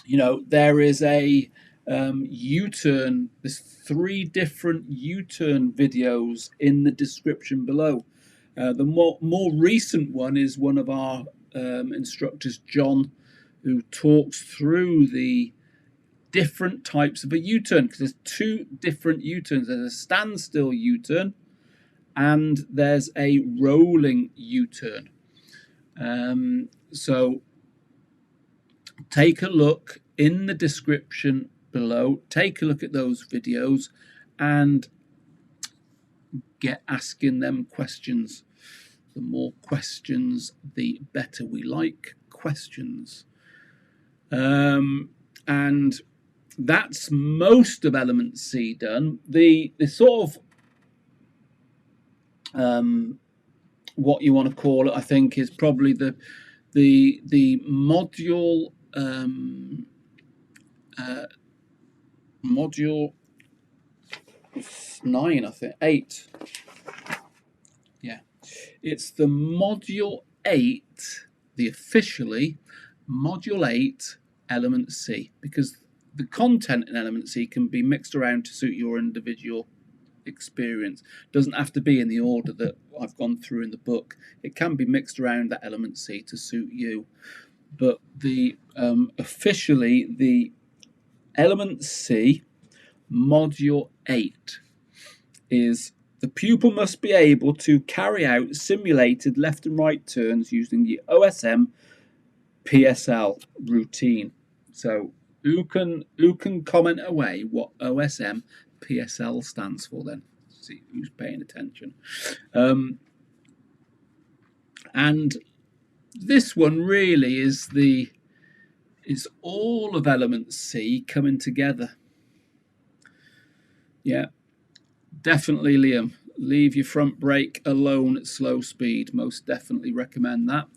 you know, there is a U-turn. There's 3 different U-turn videos in the description below. The more recent one is one of our instructors, John, who talks through the different types of a U-turn, because there's 2 different U-turns. There's a standstill U-turn and there's a rolling U-turn. So take a look in the description below, take a look at those videos and get asking them questions. The more questions, the better. We like questions. And that's most of Element C done. The sort of what you want to call it, I think, is probably the module module 9, I think 8. Yeah, it's the module 8, the officially module 8 Element C, because the content in Element C can be mixed around to suit your individual experience. Doesn't have to be in the order that I've gone through in the book. It can be mixed around that Element C to suit you. But the officially the Element C module 8 is: the pupil must be able to carry out simulated left and right turns using the OSM PSL routine. So who can comment away what OSM PSL stands for then? See who's paying attention. And this one really is all of Element C coming together. Yeah, definitely, Liam. Leave your front brake alone at slow speed. Most definitely recommend that.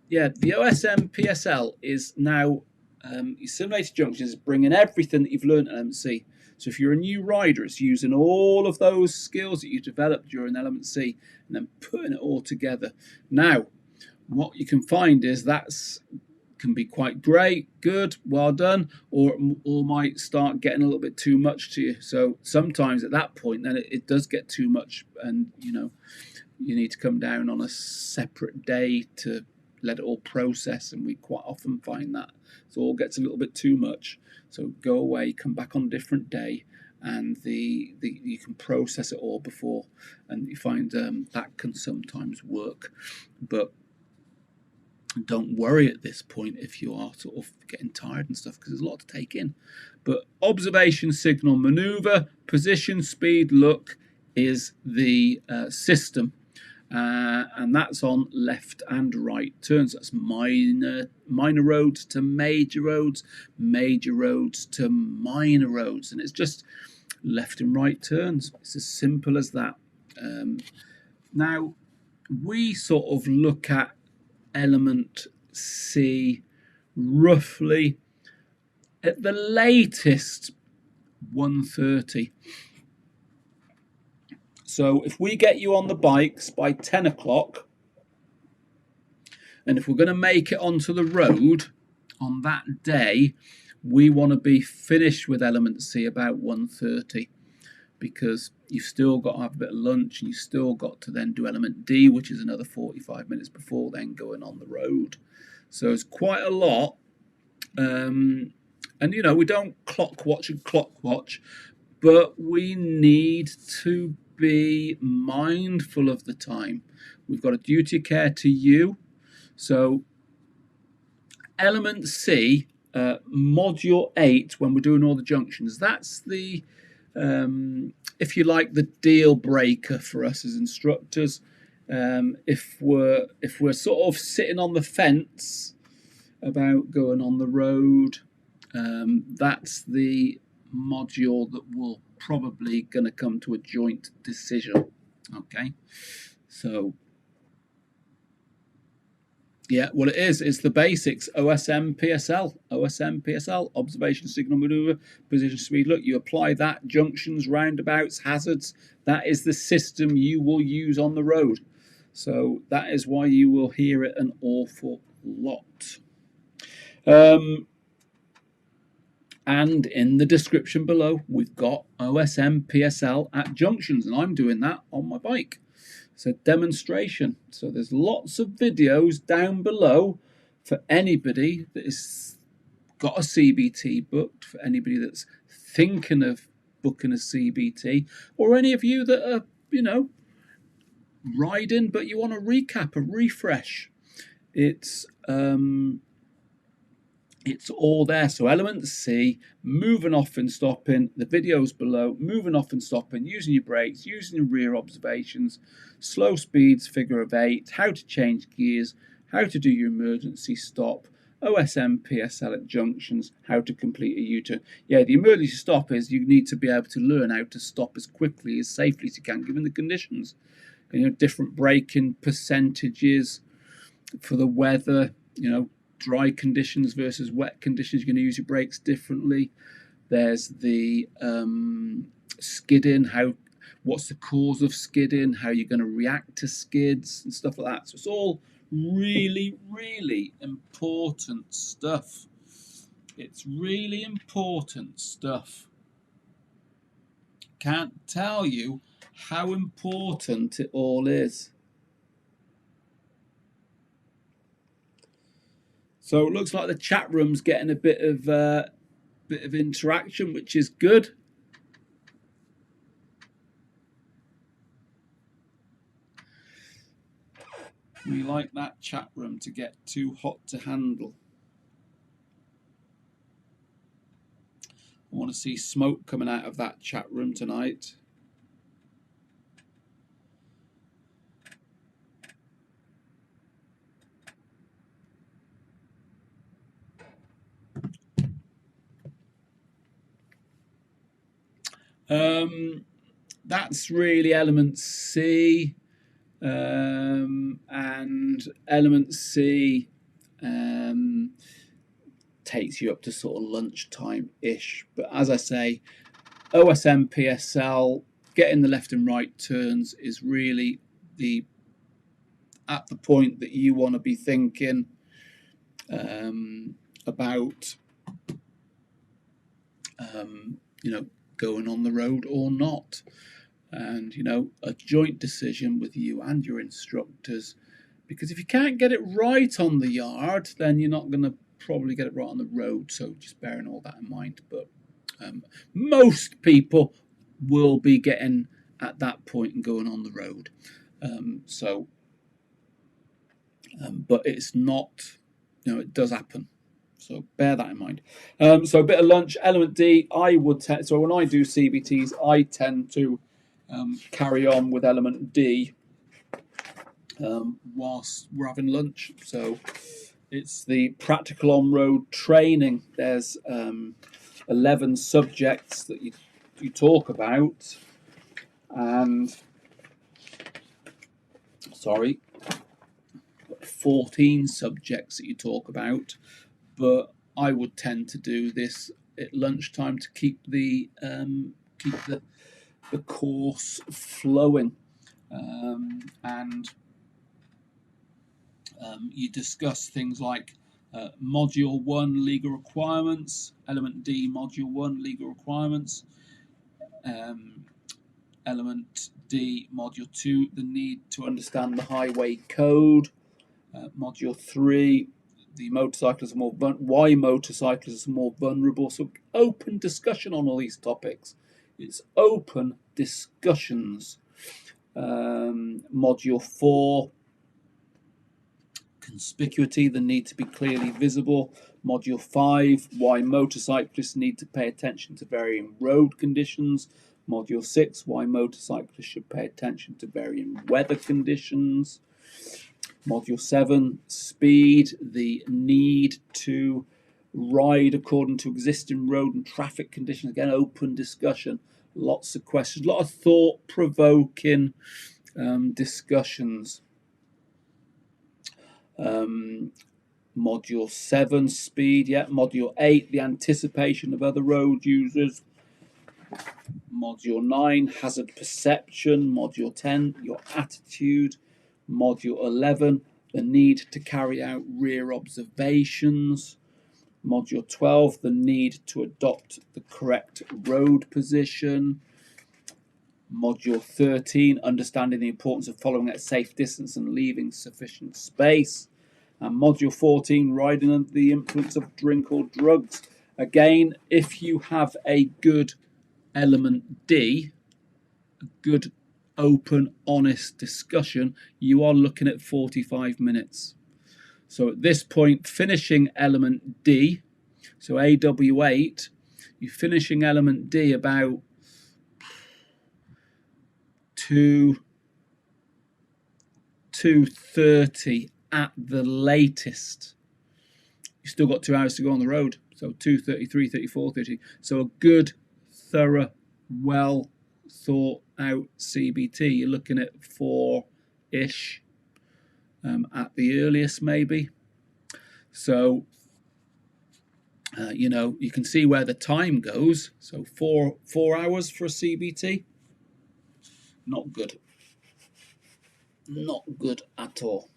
Yeah, the OSM PSL is now your simulated junctions, bringing everything that you've learned at Element C. So if you're a new rider, it's using all of those skills that you developed during Element C and then putting it all together. Now, what you can find is that's can be quite great, good, well done, or might start getting a little bit too much to you. So sometimes at that point, then it does get too much, and you know, you need to come down on a separate day to let it all process, and we quite often find that it all gets a little bit too much. So go away, come back on a different day, and you can process it all before, and you find that can sometimes work. But don't worry at this point if you are sort of getting tired and stuff, because there's a lot to take in. But observation, signal, maneuver, position, speed, look is the system. And that's on left and right turns. That's minor roads to major roads to minor roads, and it's just left and right turns. It's as simple as that. Now we sort of look at Element C roughly at the latest 1:30. So if we get you on the bikes by 10 o'clock, and if we're going to make it onto the road on that day, we want to be finished with Element C about 1:30, because you've still got to have a bit of lunch, and you've still got to then do Element D, which is another 45 minutes before then going on the road. So it's quite a lot. And, you know, we don't clock watch, but we need to be mindful of the time. We've got a duty of care to you. So Element C, Module 8, when we're doing all the junctions, that's the, if you like, the deal breaker for us as instructors. If we're sort of sitting on the fence about going on the road, that's the module that will probably going to come to a joint decision. Okay, so yeah, well, it is. It's the basics. OSM, PSL, observation, signal, maneuver, position, speed. Look, you apply that, junctions, roundabouts, hazards. That is the system you will use on the road. So that is why you will hear it an awful lot. And in the description below, we've got OSM, PSL at junctions, and I'm doing that on my bike. It's a demonstration. So there's lots of videos down below for anybody that has got a CBT booked, for anybody that's thinking of booking a CBT, or any of you that are, you know, riding but you want a recap, a refresh. It's all there. So element C, moving off and stopping, the videos below, moving off and stopping, using your brakes, using your rear observations, slow speeds, figure of 8, how to change gears, how to do your emergency stop, OSM, PSL at junctions, how to complete a U-turn. Yeah, the emergency stop is you need to be able to learn how to stop as quickly, as safely as you can, given the conditions. You know, different braking percentages for the weather, you know, dry conditions versus wet conditions, you're going to use your brakes differently. There's the skidding, what's the cause of skidding, how you're going to react to skids and stuff like that. So it's all really, really important stuff. It's really important stuff. Can't tell you how important it all is. So it looks like the chat room's getting a bit of interaction, which is good. We like that chat room to get too hot to handle. I want to see smoke coming out of that chat room tonight. That's really element C, and element C takes you up to sort of lunchtime-ish. But as I say, OSM, PSL, getting the left and right turns is really at the point that you want to be thinking about, you know, going on the road or not. And, you know, a joint decision with you and your instructors, because if you can't get it right on the yard, then you're not going to probably get it right on the road. So just bearing all that in mind. But most people will be getting at that point and going on the road. But it's not, you know, it does happen. So bear that in mind. So a bit of lunch, element D, so when I do CBTs, I tend to carry on with element D whilst we're having lunch. So it's the practical on-road training. There's 11 subjects that you talk about, and 14 subjects that you talk about. But I would tend to do this at lunchtime to keep the course flowing, and you discuss things like Module 1 legal requirements, Element D Module 1 legal requirements, Element D Module 2 the need to understand the highway code, Module 3 the motorcyclists are why motorcyclists are more vulnerable. So open discussion on all these topics. It's open discussions. Module 4, conspicuity, the need to be clearly visible. Module 5, why motorcyclists need to pay attention to varying road conditions. Module 6, why motorcyclists should pay attention to varying weather conditions. Module 7, speed, the need to ride according to existing road and traffic conditions. Again, open discussion, lots of questions, a lot of thought-provoking discussions. Module 7, speed, yeah. Module 8, the anticipation of other road users. Module 9, hazard perception. Module 10, your attitude. Module 11, the need to carry out rear observations. Module 12, the need to adopt the correct road position. Module 13, understanding the importance of following at a safe distance and leaving sufficient space. And Module 14, riding under the influence of drink or drugs. Again, if you have a good element D, a good open, honest discussion, you are looking at 45 minutes. So at this point, finishing element D, so AW8, you're finishing element D about 2:30 at the latest. You've still got 2 hours to go on the road, so 2:30, 3:30, 4:30. So a good, thorough, well thought out CBT, you're looking at 4-ish at the earliest, maybe. So you know, you can see where the time goes. So 4 hours for a CBT, not good, not good at all.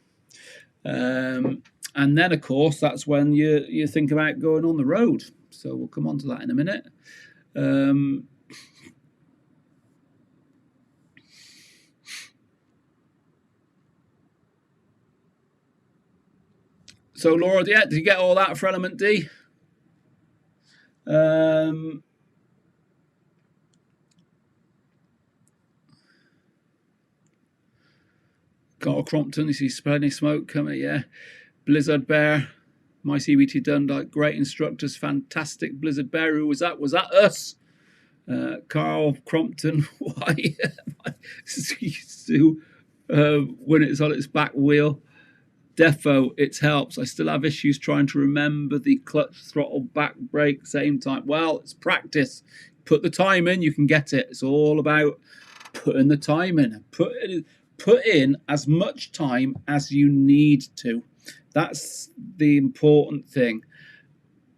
And then of course that's when you think about going on the road, so we'll come on to that in a minute. So Laura, did you get all that for element D? Carl Crompton, you see spreading smoke coming, yeah. Blizzard Bear, my CBT Dundalk, great instructors, fantastic. Blizzard Bear, who was that? Was that us? Carl Crompton, why? When it's on its back wheel. Defo, it helps. I still have issues trying to remember the clutch, throttle, back brake, same time. Well, it's practice. Put the time in, you can get it. It's all about putting the time in. Put in as much time as you need to. That's the important thing.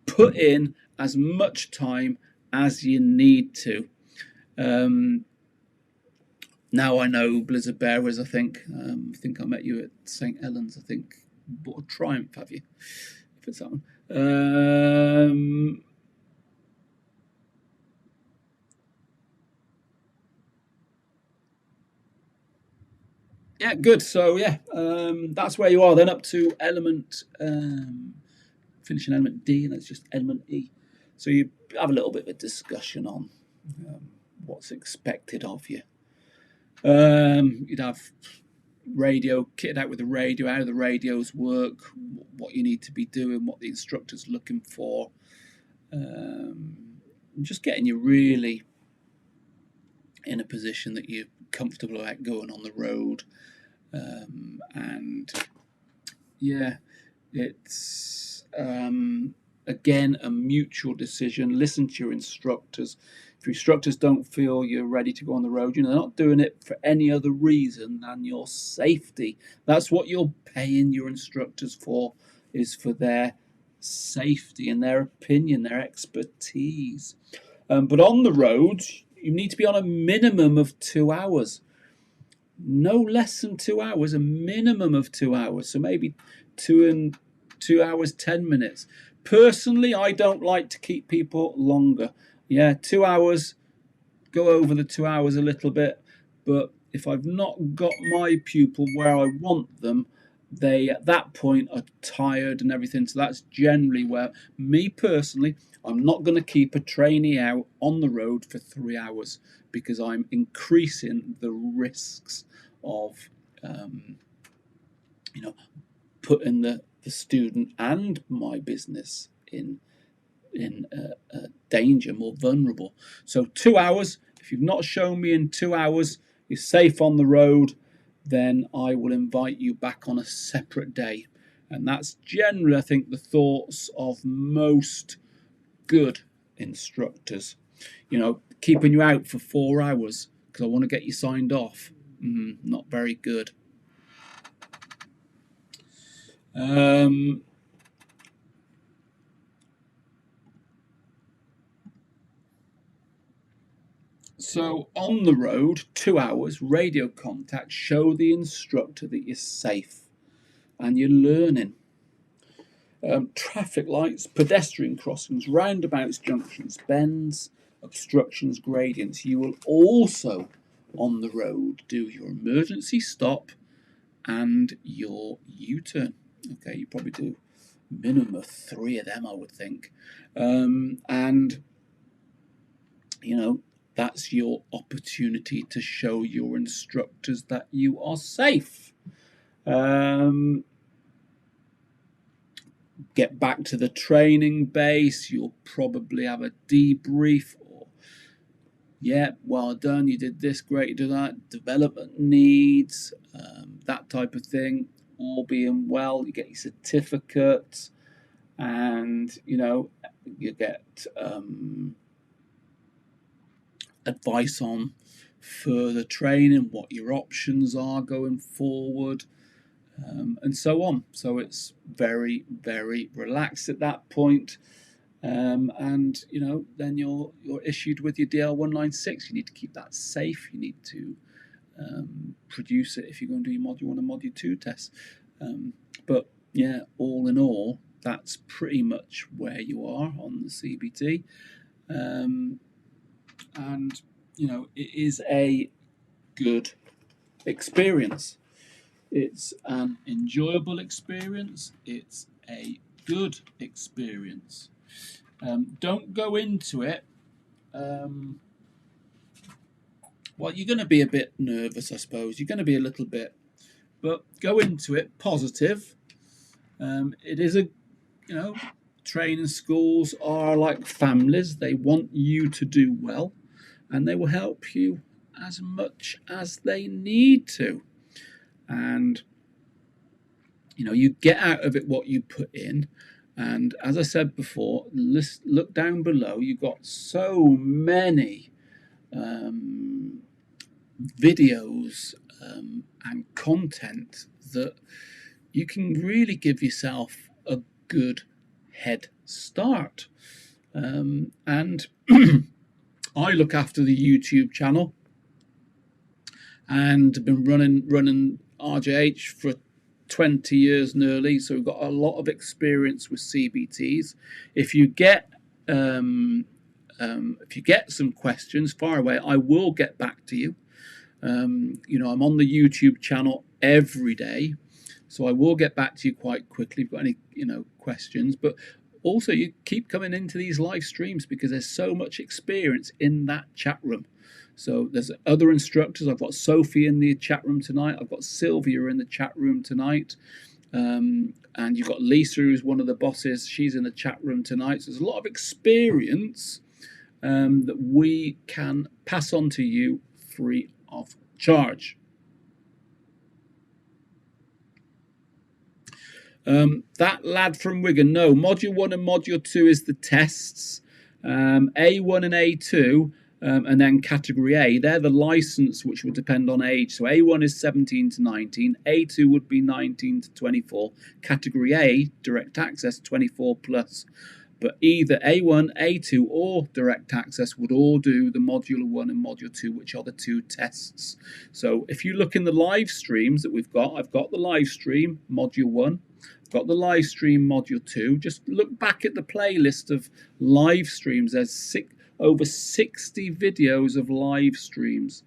Put in as much time as you need to. Now I know Blizzard Bear was, I think I met you at St. Helens, I think. Bought a Triumph, have you? If it's that one. Yeah, good. So yeah, that's where you are. Then up to element, finishing element D, and that's just element E. So you have a little bit of a discussion on what's expected of you. You'd have radio, kitted out with the radio, how the radios work, what you need to be doing, what the instructor's looking for. Just getting you really in a position that you're comfortable about going on the road. And yeah, it's again a mutual decision. Listen to your instructors. If your instructors don't feel you're ready to go on the road, you know, they're not doing it for any other reason than your safety. That's what you're paying your instructors for, is for their safety and their opinion, their expertise. But on the road, you need to be on a minimum of 2 hours. No less than 2 hours, a minimum of 2 hours. So maybe 2 hours, 10 minutes. Personally, I don't like to keep people longer. Yeah, 2 hours, go over the 2 hours a little bit. But if I've not got my pupil where I want them, they at that point are tired and everything. So that's generally where, me personally, I'm not going to keep a trainee out on the road for 3 hours, because I'm increasing the risks of, you know, putting the student and my business in danger, more vulnerable. So 2 hours. If you've not shown me in 2 hours you're safe on the road, then I will invite you back on a separate day. And that's generally, I think, the thoughts of most good instructors. You know, keeping you out for 4 hours because I want to get you signed off. Not very good. So on the road, 2 hours, radio contact, show the instructor that you're safe and you're learning. Traffic lights, pedestrian crossings, roundabouts, junctions, bends, obstructions, gradients. You will also, on the road, do your emergency stop and your U-turn. Okay, you probably do minimum of 3 of them, I would think. And, you know, that's your opportunity to show your instructors that you are safe. Get back to the training base. You'll probably have a debrief or, yeah, well done, you did this, great, you did that, development needs, that type of thing. All being well, you get your certificate, and you know, you get advice on further training, what your options are going forward, and so on. So it's very, very relaxed at that point. And you know, then you're issued with your DL196. You need to keep that safe. You need to produce it if you're going to do your Module 1 and Module 2 tests. But yeah, all in all, that's pretty much where you are on the CBT. And you know, it is a good experience. It's an enjoyable experience. It's a good experience. Don't go into it. Well, you're going to be a bit nervous, I suppose. You're going to be a little bit, but go into it positive. It is a, you know, training schools are like families. They want you to do well, and they will help you as much as they need to. And you know, you get out of it what you put in. And as I said before, look down below. You've got so many videos and content that you can really give yourself a good head start. And I look after the YouTube channel and have been running RJH for 20 years nearly, so we've got a lot of experience with CBTs. If you get some questions, fire away. I will get back to you. You know, I'm on the YouTube channel every day, so I will get back to you quite quickly if you've got any, you know, questions. But also, you keep coming into these live streams because there's so much experience in that chat room. So there's other instructors. I've got Sophie in the chat room tonight. I've got Sylvia in the chat room tonight. And you've got Lisa, who's one of the bosses. She's in the chat room tonight. So there's a lot of experience that we can pass on to you free of charge. That lad from Wigan, no, Module 1 and Module 2 is the tests. A1 and A2, and then Category A, they're the license, which would depend on age. So A1 is 17 to 19, A2 would be 19 to 24, Category A, direct access, 24 plus. But either A1, A2, or direct access would all do the Module 1 and Module 2, which are the 2 tests. So if you look in the live streams that we've got, I've got the live stream, Module 1, got the live stream Module 2. Just look back at the playlist of live streams. There's over 60 videos of live streams.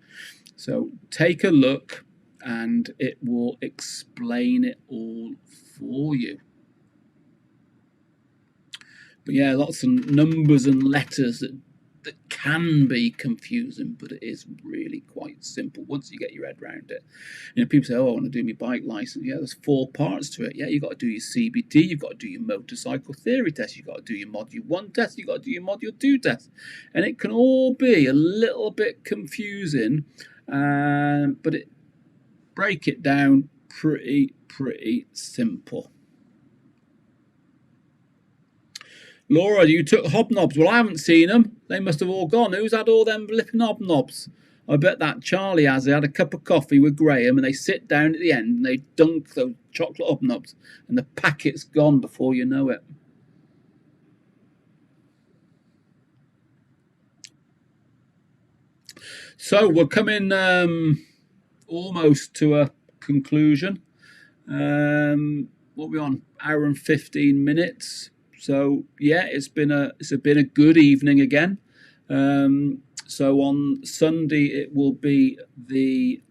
So take a look and it will explain it all for you. But yeah, lots of numbers and letters that can be confusing, but it is really quite simple once you get your head around it. You know, people say, oh, I want to do my bike license. Yeah, there's 4 parts to it. Yeah, you've got to do your CBT, you've got to do your motorcycle theory test, you've got to do your Module 1 test, you've got to do your Module 2 test. And it can all be a little bit confusing, but break it down pretty simple. Laura, you took hobnobs. Well, I haven't seen them. They must have all gone. Who's had all them flipping hobnobs? I bet that Charlie has. He had a cup of coffee with Graham, and they sit down at the end and they dunk those chocolate hobnobs, and the packet's gone before you know it. So we're coming almost to a conclusion. What are we on? Hour and 15 minutes. So yeah, it's been a good evening again. So on Sunday it will be the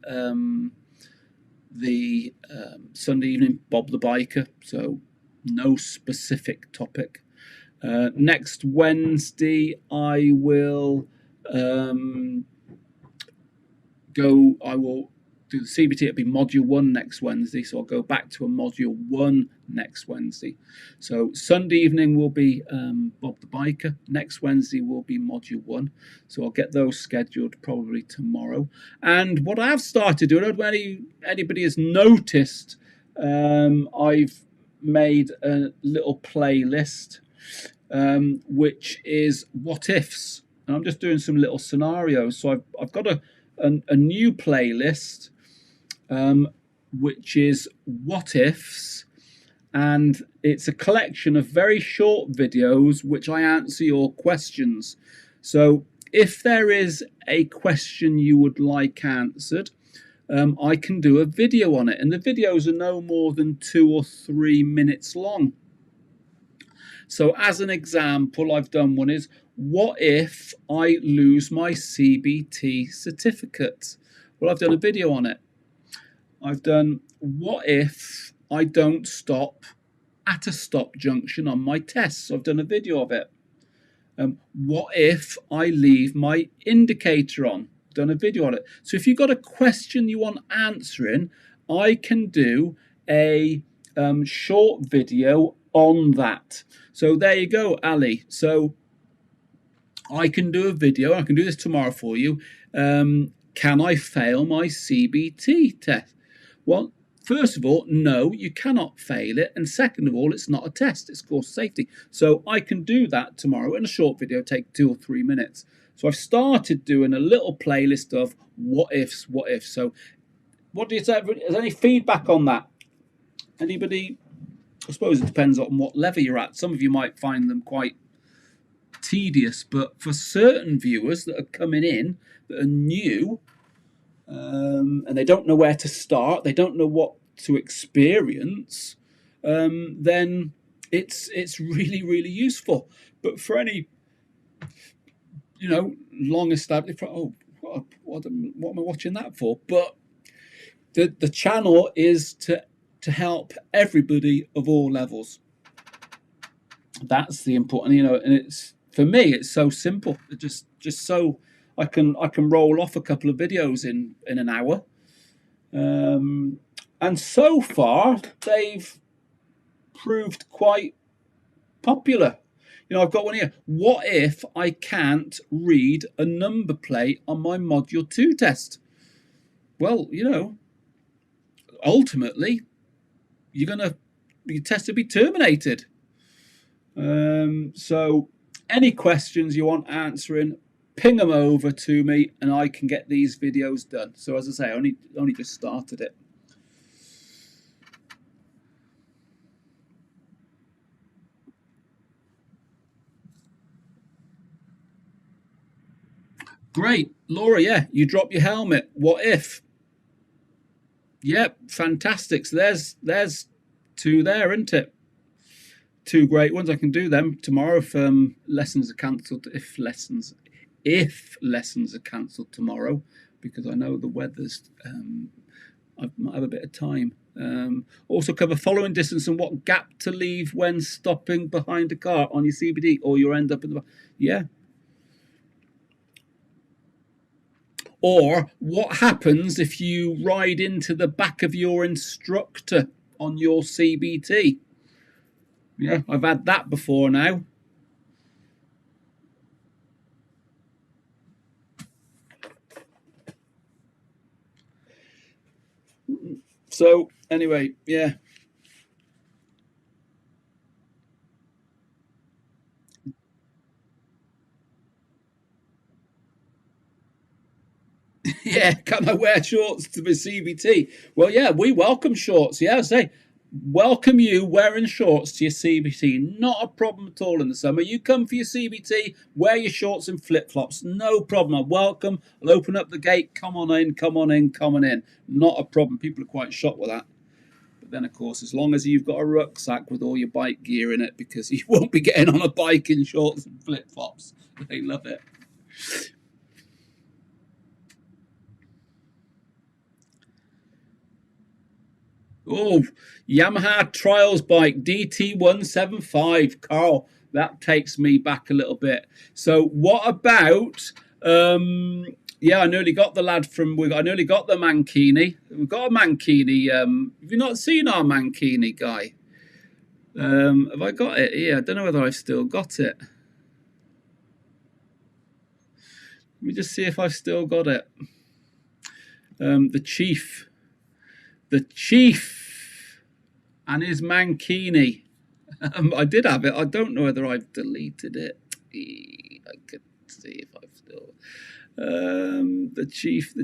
Sunday evening Bob the Biker. So no specific topic. Next Wednesday I will I will do the CBT. It'll be module 1 next Wednesday, so I'll go back to a module 1 next Wednesday. So Sunday evening will be Bob the Biker. Next Wednesday will be module 1, so I'll get those scheduled probably tomorrow. And what I've started doing, I don't know if anybody has noticed, I've made a little playlist which is what ifs, and I'm just doing some little scenarios. So I've got a new playlist which is what ifs, and it's a collection of very short videos which I answer your questions. So if there is a question you would like answered, I can do a video on it, and the videos are no more than 2 or 3 minutes long. So as an example, I've done one is, what if I lose my CBT certificate? Well, I've done a video on it. I've done, what if I don't stop at a stop junction on my tests? So I've done a video of it. What if I leave my indicator on? Done a video on it. So if you've got a question you want answering, I can do a short video on that. So there you go, Ali. So I can do a video. I can do this tomorrow for you. Can I fail my CBT test? Well, first of all, no, you cannot fail it. And second of all, it's not a test. It's course safety. So I can do that tomorrow in a short video, take 2 or 3 minutes. So I've started doing a little playlist of what ifs, what ifs. So what do you say? Is there any feedback on that? Anybody? I suppose it depends on what level you're at. Some of you might find them quite tedious, but for certain viewers that are coming in that are new, and they don't know where to start, they don't know what to experience, then it's really, really useful. But for any, long established, what am I watching that for? But the channel is to help everybody of all levels. That's the important, and it's, for me, it's so simple. It just so I can roll off a couple of videos in an hour, and so far they've proved quite popular. I've got one here. What if I can't read a number plate on my module 2 test? Well, ultimately your test will be terminated. So any questions you want answering, ping them over to me and I can get these videos done. So as I say, I only just started it. Great. Laura, yeah, you drop your helmet. What if? Yep, fantastic. So there's 2 there, isn't it? 2 great ones. I can do them tomorrow if lessons are cancelled. If lessons are cancelled tomorrow, because I know the weather's. I might have a bit of time. Also cover following distance and what gap to leave when stopping behind a car on your CBT, or you'll end up in the. Yeah. Or what happens if you ride into the back of your instructor on your CBT? Yeah, I've had that before now. So anyway, yeah. Yeah, can I wear shorts to the CBT? Well, yeah, we welcome shorts. Yeah, I say, welcome you wearing shorts to your CBT. Not a problem at all in the summer. You come for your CBT, wear your shorts and flip-flops. No problem. I welcome. I'll open up the gate. Come on in, come on in, come on in. Not a problem. People are quite shocked with that. But then, of course, as long as you've got a rucksack with all your bike gear in it, because you won't be getting on a bike in shorts and flip-flops. They love it. Oh, Yamaha Trials Bike DT175. Carl, that takes me back a little bit. So what about, yeah, I nearly got the lad from, I nearly got the Mankini. We've got a Mankini. Have you not seen our Mankini guy? Have I got it? Yeah, I don't know whether I've still got it. Let me just see if I've still got it. The Chief and his Mankini. I did have it. I don't know whether I've deleted it. I could see if I've still. The chief.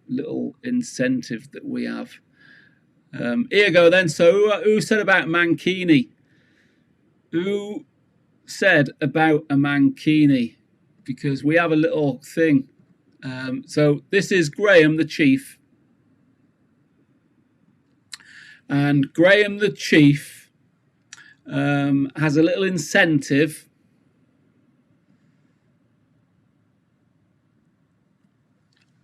Little incentive that we have. Here you go then. So who said about Mankini? Who said about a Mankini? Because we have a little thing. So this is Graham the Chief. And Graham the Chief has a little incentive.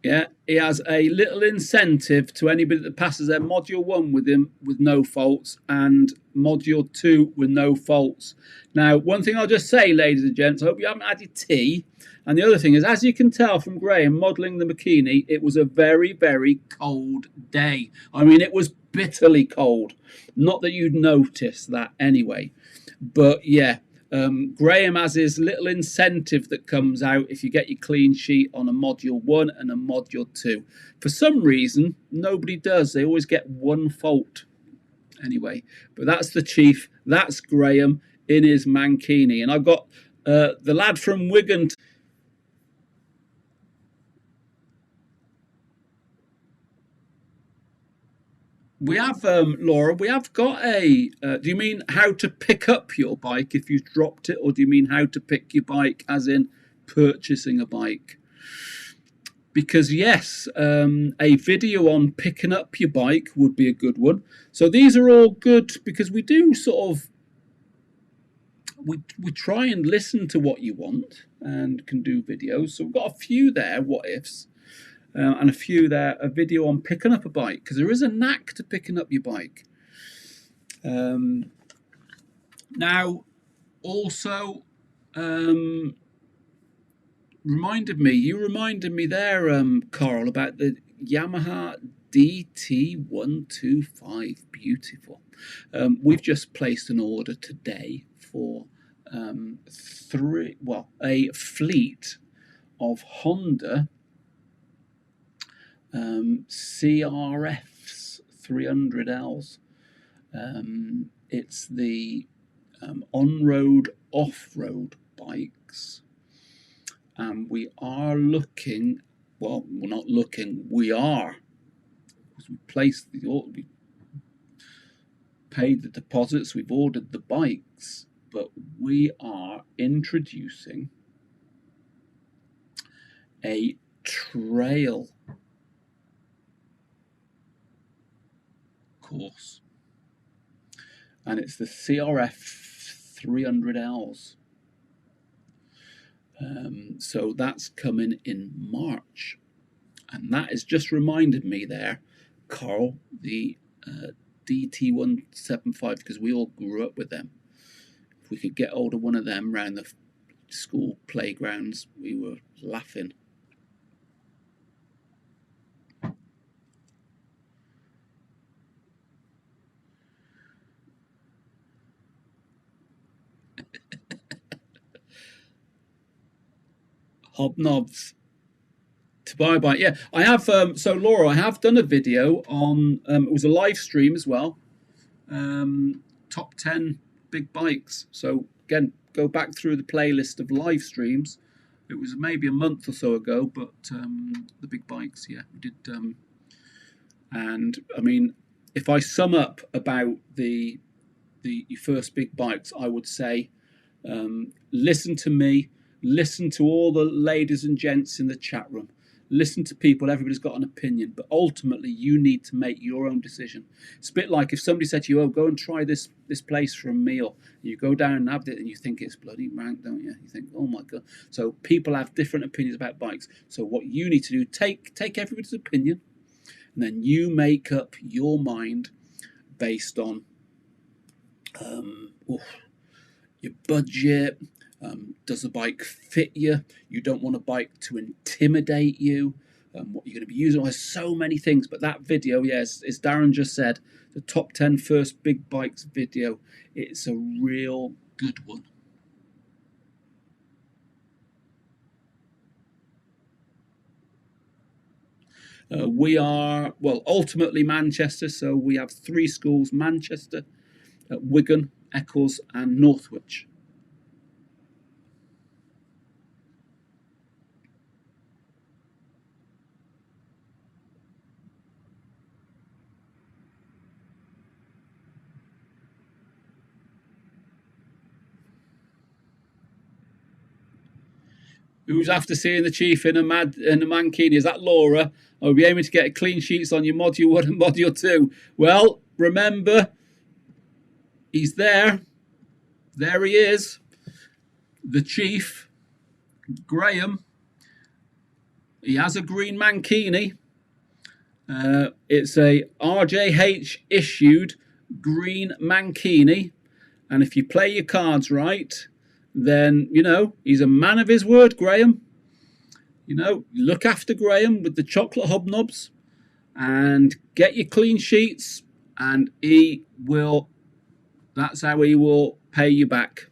Yeah, he has a little incentive to anybody that passes their Module 1 with him with no faults and Module 2 with no faults. Now, one thing I'll just say, ladies and gents, I hope you haven't had your tea. And the other thing is, as you can tell from Graham modelling the bikini, it was a very, very cold day. I mean, it was bitterly cold. Not that you'd notice that anyway. But yeah, Graham has his little incentive that comes out if you get your clean sheet on a Module 1 and a Module 2. For some reason, nobody does. They always get one fault. Anyway, but that's the Chief. That's Graham in his Mankini. And I've got the lad from Wigan. We have, Laura, we have got a, do you mean how to pick up your bike if you've dropped it? Or do you mean how to pick your bike as in purchasing a bike? Because yes, a video on picking up your bike would be a good one. So these are all good because we do sort of, we try and listen to what you want and can do videos. So we've got a few there, what ifs. And a few there, a video on picking up a bike, because there is a knack to picking up your bike. Now, also, you reminded me there, Carl, about the Yamaha DT125. Beautiful. We've just placed an order today for a fleet of Honda CRFs 300Ls. It's the on-road, off-road bikes, and we are looking. Well, we're not looking. We are, because we placed the order. We paid the deposits. We've ordered the bikes, but we are introducing a trail course, and it's the CRF 300Ls. So that's coming in March, and that has just reminded me there, Carl, the DT175, because we all grew up with them. If we could get hold of one of them around the school playgrounds, we were laughing. Hobnobs to buy a bike. Yeah, I have. So Laura, I have done a video on. It was a live stream as well. Top 10 big bikes. So again, go back through the playlist of live streams, It was maybe a month or so ago, but the big bikes, yeah, we did. And I mean, if I sum up about the first big bikes, I would say listen to me, listen to all the ladies and gents in the chat room, listen to people. Everybody's got an opinion, but ultimately you need to make your own decision. It's a bit like if somebody said to you, "Oh, go and try this place for a meal." You go down and have it, and you think it's bloody rank, don't you? You think, "Oh my god!" So people have different opinions about bikes. So what you need to do, take everybody's opinion, and then you make up your mind based on your budget. Does the bike fit you? You don't want a bike to intimidate you. What you're going to be using. There's so many things, but that video, yes, as Darren just said, the top 10 first big bikes video, it's a real good one. We are, well, ultimately Manchester, so we have 3 schools: Manchester, Wigan, Eccles and Northwich. Who's after seeing the chief in a mankini? Is that Laura? I'll be aiming to get clean sheets on your module 1 and module 2. Well, remember, he's there. There he is. The chief, Graham. He has a green mankini. It's a RJH issued green mankini. And if you play your cards right, then, you know, he's a man of his word, Graham. You know, look after Graham with the chocolate hobnobs and get your clean sheets, and he will, that's how he will pay you back.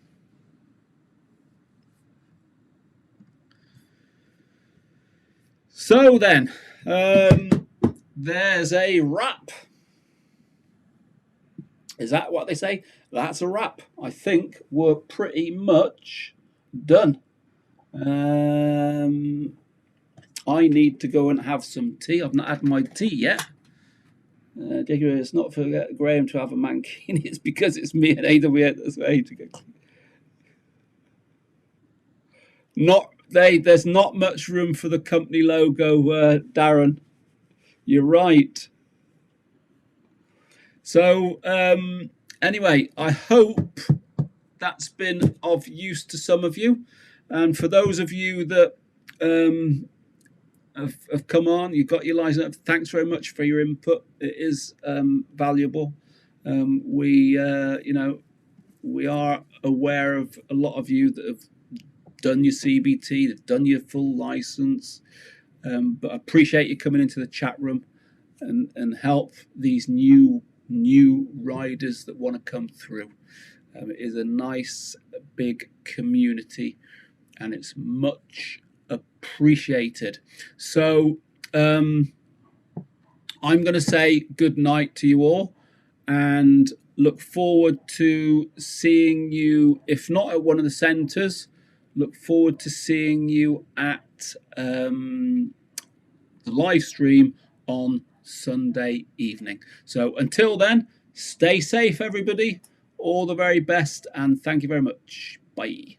So then, there's a wrap. Is that what they say? That's a wrap. I think we're pretty much done. I need to go and have some tea. I've not had my tea yet. It's not for Graham to have a mankini. It's because it's me and AWA to get there's not much room for the company logo, Darren. You're right. So anyway, I hope that's been of use to some of you, and for those of you that have come on, you've got your license. Thanks very much for your input. It is valuable. We are aware of a lot of you that have done your CBT, they've done your full license, but I appreciate you coming into the chat room and help these new riders that want to come through. It is a nice big community, and it's much appreciated. So I'm going to say good night to you all, and look forward to seeing you, if not at one of the centres, look forward to seeing you at the live stream on Sunday evening. So until then, stay safe, everybody. All the very best, and thank you very much. Bye.